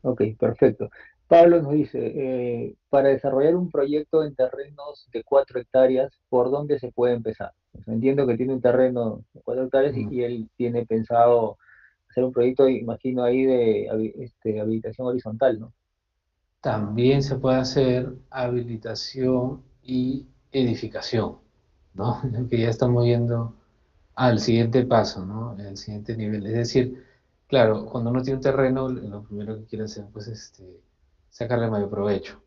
Ok, perfecto. Pablo nos dice, para desarrollar un proyecto en terrenos de 4 hectáreas, ¿por dónde se puede empezar? Pues entiendo que tiene un terreno de 4 hectáreas Mm. y él tiene pensado hacer un proyecto, imagino ahí, de habilitación horizontal, ¿no? También se puede hacer habilitación y edificación, ¿no? Que ya estamos yendo al siguiente paso, ¿no? Al siguiente nivel. Es decir, claro, cuando uno tiene un terreno, lo primero que quiere hacer, pues, sacarle mayor provecho.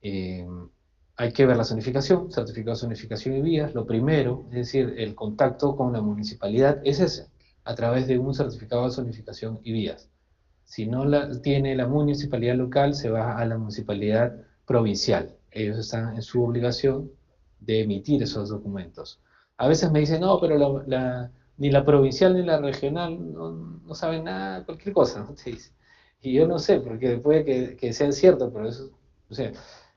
Eh, Hay que ver la zonificación, certificado de zonificación y vías. Lo primero, es decir, el contacto con la municipalidad es ese, a través de un certificado de zonificación y vías. Si no la tiene la municipalidad local, se va a la municipalidad provincial. Ellos están en su obligación de emitir esos documentos. A veces me dicen, no, pero ni la provincial ni la regional no saben nada, cualquier cosa, ¿no? Te dice. Y yo no sé, porque puede que sea cierto, pero eso, o sea,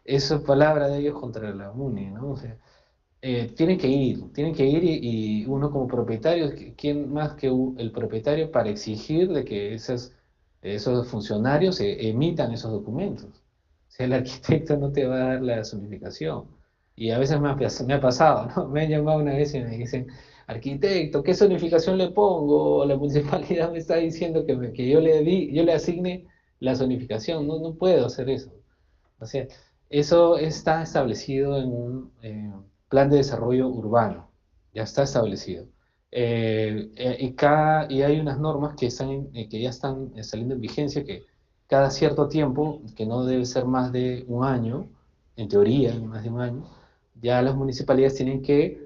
eso es palabra de ellos contra la MUNI, ¿no? O sea, tienen que ir y uno como propietario, ¿quién más que el propietario para exigir de que esos funcionarios emitan esos documentos? O sea, el arquitecto no te va a dar la zonificación. Y a veces me ha pasado, ¿no? Me han llamado una vez y me dicen, arquitecto, ¿qué zonificación le pongo? La municipalidad me está diciendo que yo le asigne la zonificación. No, no puedo hacer eso. O sea, eso está establecido en un plan de desarrollo urbano, ya está establecido. Y hay unas normas que ya están saliendo en vigencia, que cada cierto tiempo, que no debe ser más de un año, en teoría, más de un año, ya las municipalidades tienen que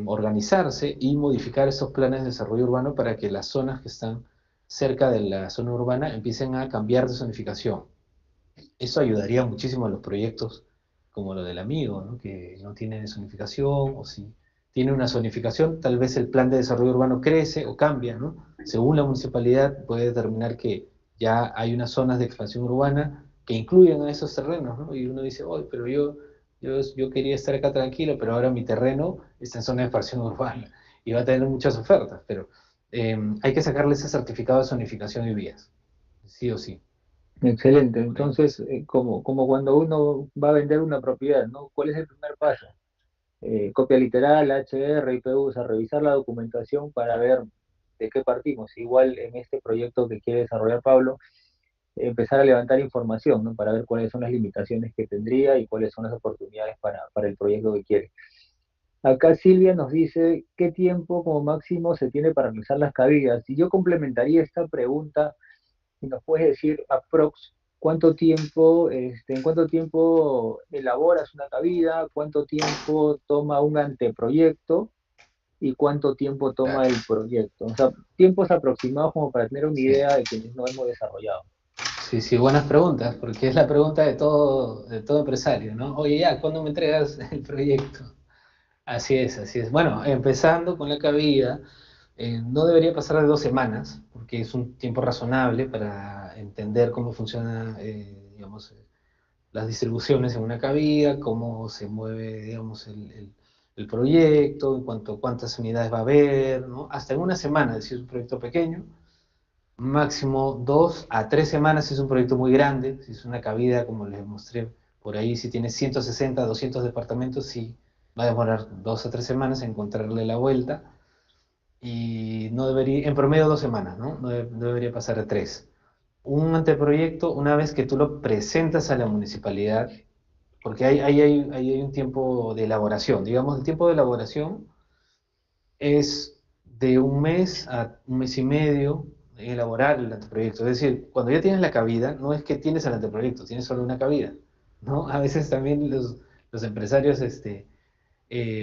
organizarse y modificar esos planes de desarrollo urbano para que las zonas que están cerca de la zona urbana empiecen a cambiar de zonificación. Eso ayudaría muchísimo a los proyectos como lo del amigo, ¿no? Que no tienen zonificación, o si tiene una zonificación, tal vez el plan de desarrollo urbano crece o cambia, ¿no? Según la municipalidad puede determinar que ya hay unas zonas de expansión urbana que incluyen a esos terrenos, ¿no? Y uno dice, oye, pero yo quería estar acá tranquilo, pero ahora mi terreno está en zona de expansión urbana y va a tener muchas ofertas, pero hay que sacarle ese certificado de zonificación y vías, sí o sí. Excelente. Por ahí. Entonces, como cuando uno va a vender una propiedad, ¿no? ¿Cuál es el primer paso? Copia literal, HR, IPU, o sea, revisar la documentación para ver de qué partimos. Igual en este proyecto que quiere desarrollar Pablo, empezar a levantar información, ¿no? Para ver cuáles son las limitaciones que tendría y cuáles son las oportunidades para el proyecto que quiere. Acá Silvia nos dice, ¿qué tiempo como máximo se tiene para realizar las cabidas? Y yo complementaría esta pregunta, si nos puedes decir aprox, en cuánto tiempo elaboras una cabida, cuánto tiempo toma un anteproyecto y cuánto tiempo toma Claro, el proyecto. O sea, tiempos aproximados como para tener una sí. idea de quienes no hemos desarrollado. Sí, sí, buenas preguntas, porque es la pregunta de todo empresario, ¿no? Oye, ya, ¿cuándo me entregas el proyecto? Así es, así es. Bueno, empezando con la cabida, no debería pasar de 2 semanas, porque es un tiempo razonable para entender cómo funciona, digamos, las distribuciones en una cabida, cómo se mueve, digamos, el proyecto, en cuanto a cuántas unidades va a haber, ¿no? Hasta en una semana, si es un proyecto pequeño, máximo 2 a 3 semanas si es un proyecto muy grande, si es una cabida, como les mostré por ahí, si tiene 160, 200 departamentos, sí va a demorar 2 a 3 semanas en encontrarle la vuelta y no debería, en promedio 2 semanas, ¿no? No debería pasar de tres. Un anteproyecto, una vez que tú lo presentas a la municipalidad, porque hay un tiempo de elaboración, digamos, el tiempo de elaboración es de 1 mes a 1 mes y medio elaborar el anteproyecto. Es decir, cuando ya tienes la cabida, no es que tienes el anteproyecto, tienes solo una cabida, ¿no? A veces también los empresarios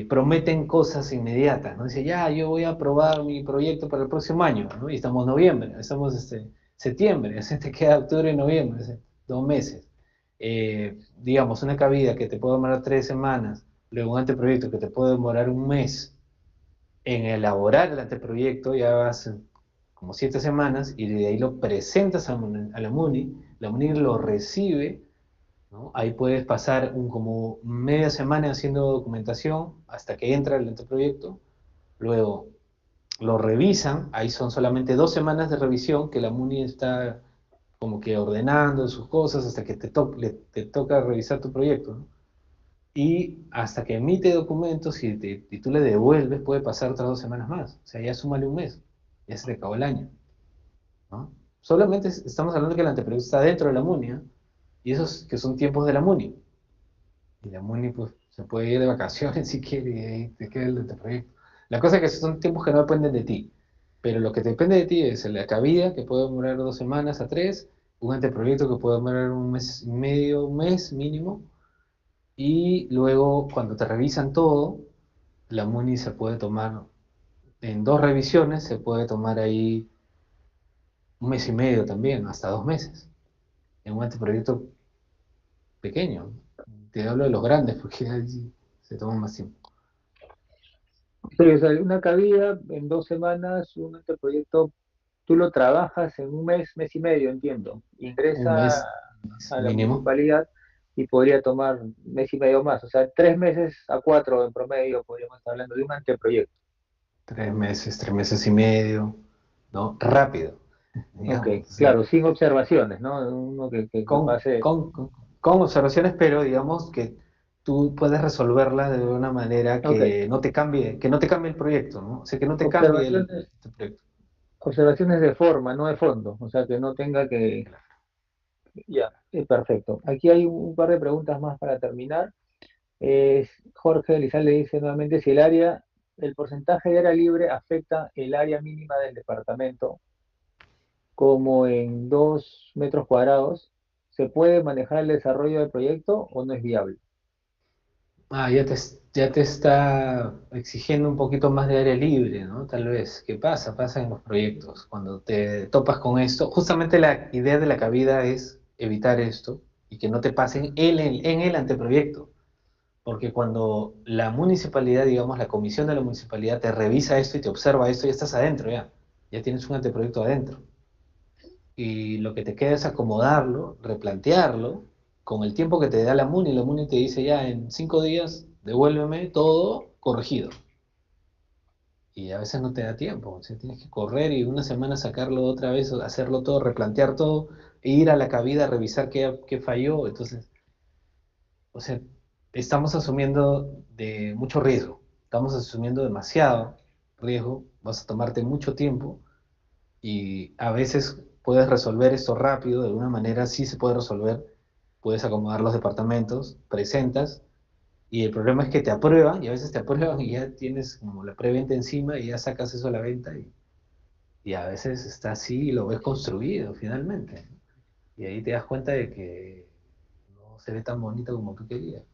prometen cosas inmediatas, ¿no? Dice, ya, yo voy a aprobar mi proyecto para el próximo año, ¿no? Y estamos noviembre, estamos septiembre, te queda octubre y noviembre, 2 meses. Digamos, una cabida que te puede demorar 3 semanas, luego un anteproyecto que te puede demorar 1 mes, en elaborar el anteproyecto ya vas como 7 semanas y de ahí lo presentas a la MUNI lo recibe, ¿no? Ahí puedes pasar como media semana haciendo documentación hasta que entra el anteproyecto, luego lo revisan, ahí son solamente 2 semanas de revisión que la MUNI está como que ordenando sus cosas hasta que te toca revisar tu proyecto, ¿no? Y hasta que emite documentos y tú le devuelves, puede pasar otras 2 semanas más. O sea, ya súmale 1 mes. Ya se te acabó el año, ¿no? Solamente estamos hablando que el anteproyecto está dentro de la MUNI, ¿eh? Y esos que son tiempos de la MUNI. Y la MUNI, pues, se puede ir de vacaciones si quiere y ahí te queda el anteproyecto. La cosa es que son tiempos que no dependen de ti. Pero lo que depende de ti es la cabida, que puede demorar 2 semanas a tres, un anteproyecto que puede demorar 1 mes y medio, 1 mes mínimo, y luego, cuando te revisan todo, la MUNI se puede tomar, en 2 revisiones, se puede tomar ahí 1 mes y medio también, hasta 2 meses, en un anteproyecto pequeño. Te hablo de los grandes, porque ahí sí se toman más tiempo. Sí, o sea, una cabida en 2 semanas, un anteproyecto, tú lo trabajas en un mes, mes y medio, entiendo. Un Ingresa mes a la mínimo. municipalidad y podría tomar mes y medio más. O sea, 3 meses a 4 en promedio podríamos estar hablando de un anteproyecto. 3 meses, 3 meses y medio, ¿no? Rápido, Ok, digamos. O sea, claro, sin observaciones, ¿no? Uno que con, pase. con, con, con observaciones, pero digamos que tú puedes resolverla de una manera Ok, que no te cambie el proyecto, ¿no? O sea, que no te cambie observaciones, el proyecto. observaciones de forma, no de fondo. O sea, que no tenga que. Ya, perfecto. Aquí hay un par de preguntas más para terminar. Jorge Elizalde dice nuevamente si el porcentaje de área libre afecta el área mínima del departamento, como en 2 metros cuadrados, ¿se puede manejar el desarrollo del proyecto o no es viable? Ah, ya te está exigiendo un poquito más de área libre, ¿no? Tal vez. ¿Qué pasa? Pasa en los proyectos. Cuando te topas con esto, justamente la idea de la cabida es evitar esto y que no te pasen en el anteproyecto. Porque cuando la municipalidad, digamos, la comisión de la municipalidad te revisa esto y te observa esto, ya estás adentro, ya. Ya tienes un anteproyecto adentro. Y lo que te queda es acomodarlo, replantearlo, con el tiempo que te da la MUNI te dice ya en 5 días, devuélveme todo corregido. Y a veces no te da tiempo, o sea, tienes que correr y una semana sacarlo otra vez, hacerlo todo, replantear todo, e ir a la cabida a revisar qué falló. Entonces, o sea, estamos asumiendo de mucho riesgo, estamos asumiendo demasiado riesgo, vas a tomarte mucho tiempo y a veces puedes resolver esto rápido, de alguna manera sí se puede resolver, puedes acomodar los departamentos, presentas, y el problema es que te aprueban, y a veces te aprueban y ya tienes como la preventa encima y ya sacas eso a la venta, y a veces está así y lo ves construido finalmente, ¿no? Y ahí te das cuenta de que no se ve tan bonito como tú querías.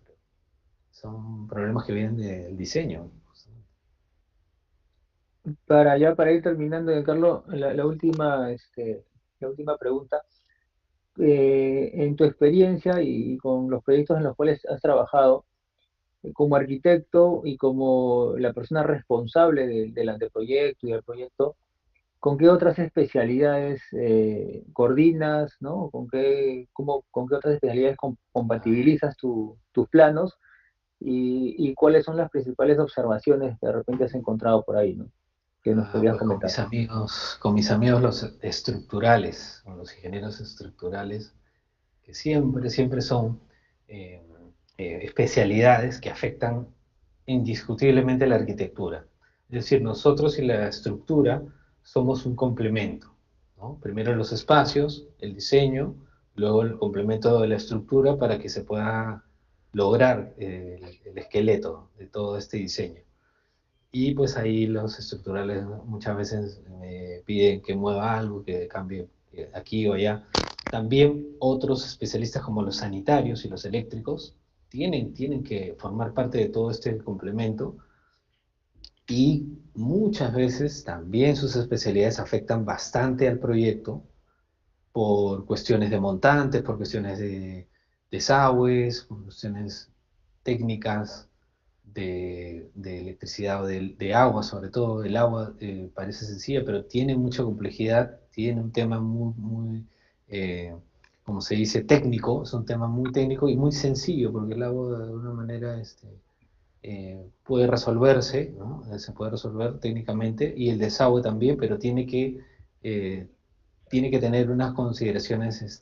Son problemas que vienen del diseño. Para ir terminando, Carlos, la última pregunta. En tu experiencia y con los proyectos en los cuales has trabajado, como arquitecto y como la persona responsable del anteproyecto y del proyecto, ¿con qué otras especialidades coordinas, ¿no? ¿Con qué otras especialidades compatibilizas tus planos y cuáles son las principales observaciones que de repente has encontrado por ahí, ¿no? Que nos podrías Pues comentar. con mis amigos los estructurales, con los ingenieros estructurales, que siempre son eh, especialidades que afectan indiscutiblemente la arquitectura. Es decir, nosotros y la estructura somos un complemento, ¿no? Primero los espacios, el diseño, luego el complemento de la estructura para que se pueda lograr el esqueleto de todo este diseño. Y pues ahí los estructurales, ¿no?, muchas veces me piden que mueva algo, que cambie aquí o allá. También otros especialistas como los sanitarios y los eléctricos tienen que formar parte de todo este complemento, y muchas veces también sus especialidades afectan bastante al proyecto por cuestiones de montantes, por cuestiones de desagües, por cuestiones técnicas de electricidad o de agua, sobre todo. El agua parece sencilla, pero tiene mucha complejidad, tiene un tema eh, como se dice, técnico. Es un tema muy técnico y muy sencillo, porque el agua de alguna manera puede resolverse, ¿no? Se puede resolver técnicamente, y el desagüe también, pero eh, tiene que tener unas consideraciones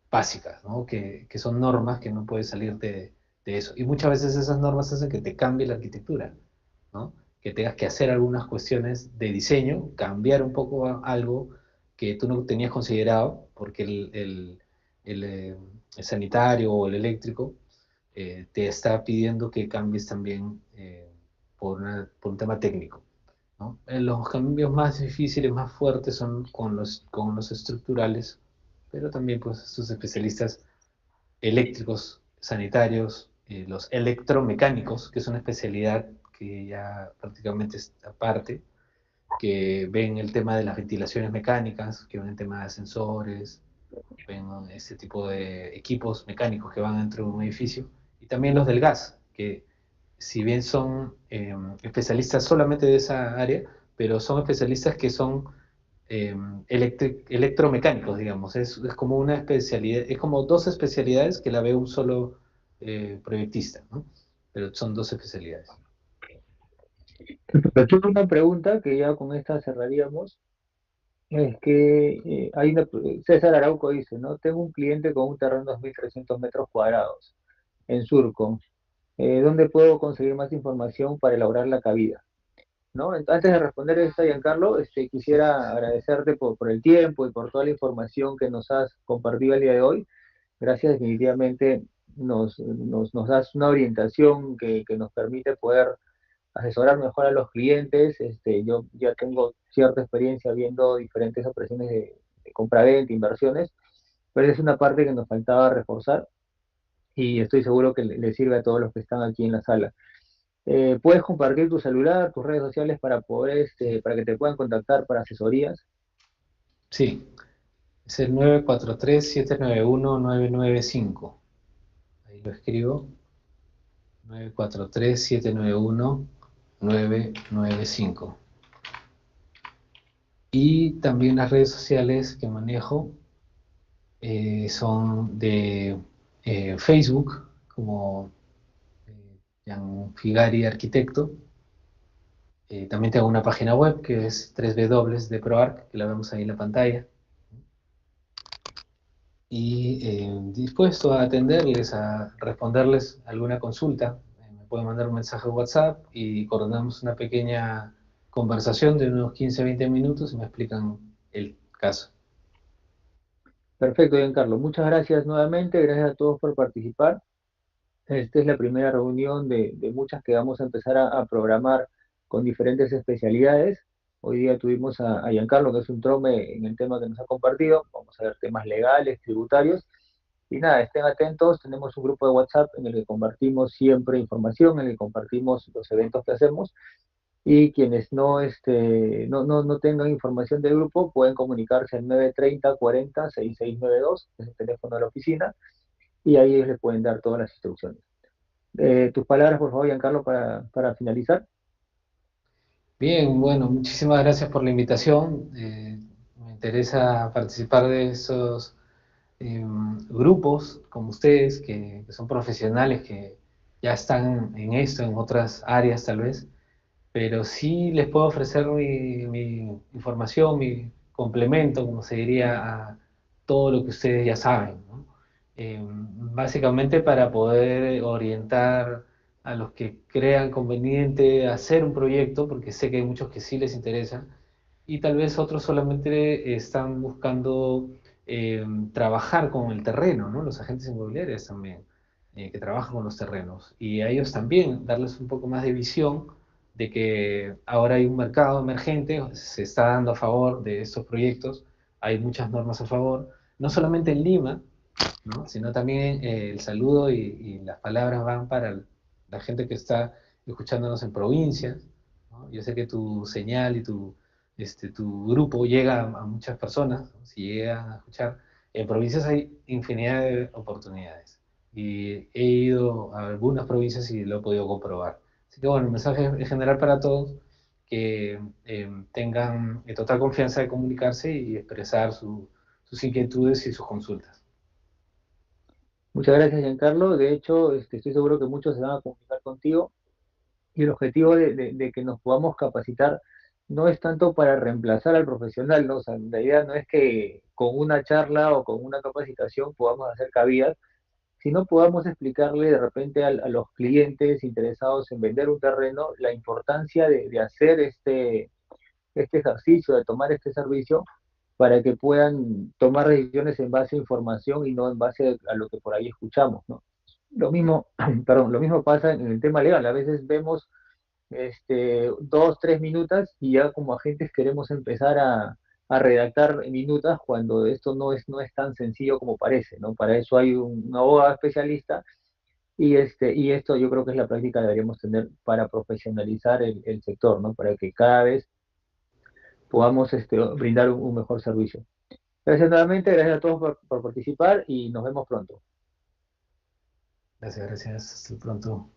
básicas, ¿no? Que son normas que no puedes salir de eso. Y muchas veces esas normas hacen que te cambie la arquitectura, ¿no? Que tengas que hacer algunas cuestiones de diseño, cambiar un poco algo que tú no tenías considerado, porque el sanitario o el eléctrico te está pidiendo que cambies también por un tema técnico, ¿no? Los cambios más difíciles, más fuertes son con los estructurales, pero también pues estos especialistas eléctricos, sanitarios, los electromecánicos, que es una especialidad que ya prácticamente es aparte, que ven el tema de las ventilaciones mecánicas, que ven el tema de sensores, ven este tipo de equipos mecánicos que van dentro de un edificio, y también los del gas, que si bien son especialistas solamente de esa área, pero son especialistas que son electromecánicos, digamos. Es como una especialidad, es como dos especialidades que la ve un solo proyectista, ¿no? Pero son dos especialidades. Pero tengo una pregunta que ya con esta cerraríamos. Es que César Arauco dice, ¿no? Tengo un cliente con un terreno de 2.300 metros cuadrados en Surco. ¿Dónde puedo conseguir más información para elaborar la cabida? ¿No? Antes de responder esta, Giancarlo, quisiera agradecerte por el tiempo y por toda la información que nos has compartido el día de hoy. Gracias, definitivamente nos das una orientación que nos permite poder asesorar mejor a los clientes. Yo ya tengo cierta experiencia viendo diferentes operaciones de compra-venta, inversiones, pero es una parte que nos faltaba reforzar y estoy seguro que le sirve a todos los que están aquí en la sala. Puedes compartir tu celular, tus redes sociales para que te puedan contactar para asesorías. Sí, es el 943-791-995. Ahí lo escribo. 943-791-995. Y también las redes sociales que manejo son de Facebook, como Gian Figari Arquitecto. También tengo una página web que es www de ProArch, que la vemos ahí en la pantalla. Y dispuesto a atenderles, a responderles alguna consulta. Me pueden mandar un mensaje de WhatsApp y coordinamos una pequeña conversación de unos 15-20 minutos y me explican el caso. Perfecto, Giancarlo. Muchas gracias nuevamente, gracias a todos por participar. Esta es la primera reunión de muchas que vamos a empezar a programar con diferentes especialidades. Hoy día tuvimos a Giancarlo, que es un trome en el tema que nos ha compartido. Vamos a ver temas legales, tributarios. Y nada, estén atentos. Tenemos un grupo de WhatsApp en el que compartimos siempre información, en el que compartimos los eventos que hacemos. Y quienes no tengan información del grupo pueden comunicarse al 930 40 6692, que es el teléfono de la oficina, y ahí ellos les pueden dar todas las instrucciones. Tus palabras, por favor, Giancarlo, para finalizar. Bien, bueno, muchísimas gracias por la invitación. Me interesa participar de esos grupos como ustedes, que son profesionales, que ya están en esto, en otras áreas tal vez, pero sí les puedo ofrecer mi información, mi complemento, como se diría, a todo lo que ustedes ya saben, ¿no? Básicamente para poder orientar a los que crean conveniente hacer un proyecto, porque sé que hay muchos que sí les interesa, y tal vez otros solamente están buscando trabajar con el terreno, ¿no? Los agentes inmobiliarios también, que trabajan con los terrenos, y a ellos también darles un poco más de visión de que ahora hay un mercado emergente, se está dando a favor de estos proyectos, hay muchas normas a favor, no solamente en Lima, ¿no? Sino también el saludo y las palabras van para la gente que está escuchándonos en provincias, ¿no? Yo sé que tu señal y tu grupo llega a muchas personas, ¿no? Si llegan a escuchar, en provincias hay infinidad de oportunidades. Y he ido a algunas provincias y lo he podido comprobar. Así que bueno, el mensaje es general para todos, que tengan total confianza de comunicarse y expresar sus inquietudes y sus consultas. Muchas gracias, Giancarlo. De hecho, estoy seguro que muchos se van a comunicar contigo y el objetivo de que nos podamos capacitar no es tanto para reemplazar al profesional, ¿no? O sea, la idea no es que con una charla o con una capacitación podamos hacer cabidas, sino podamos explicarle de repente a los clientes interesados en vender un terreno la importancia de hacer este ejercicio, de tomar este servicio, para que puedan tomar decisiones en base a información y no en base a lo que por ahí escuchamos, ¿no? Lo mismo, perdón, lo mismo pasa en el tema legal. A veces vemos 2, 3 minutas y ya como agentes queremos empezar a redactar minutas cuando esto no es tan sencillo como parece, ¿no? Para eso hay un abogado especialista y esto yo creo que es la práctica que deberíamos tener para profesionalizar el sector, ¿no? Para que cada vez podamos brindar un mejor servicio. Gracias nuevamente, gracias a todos por participar y nos vemos pronto. Gracias, gracias. Hasta pronto.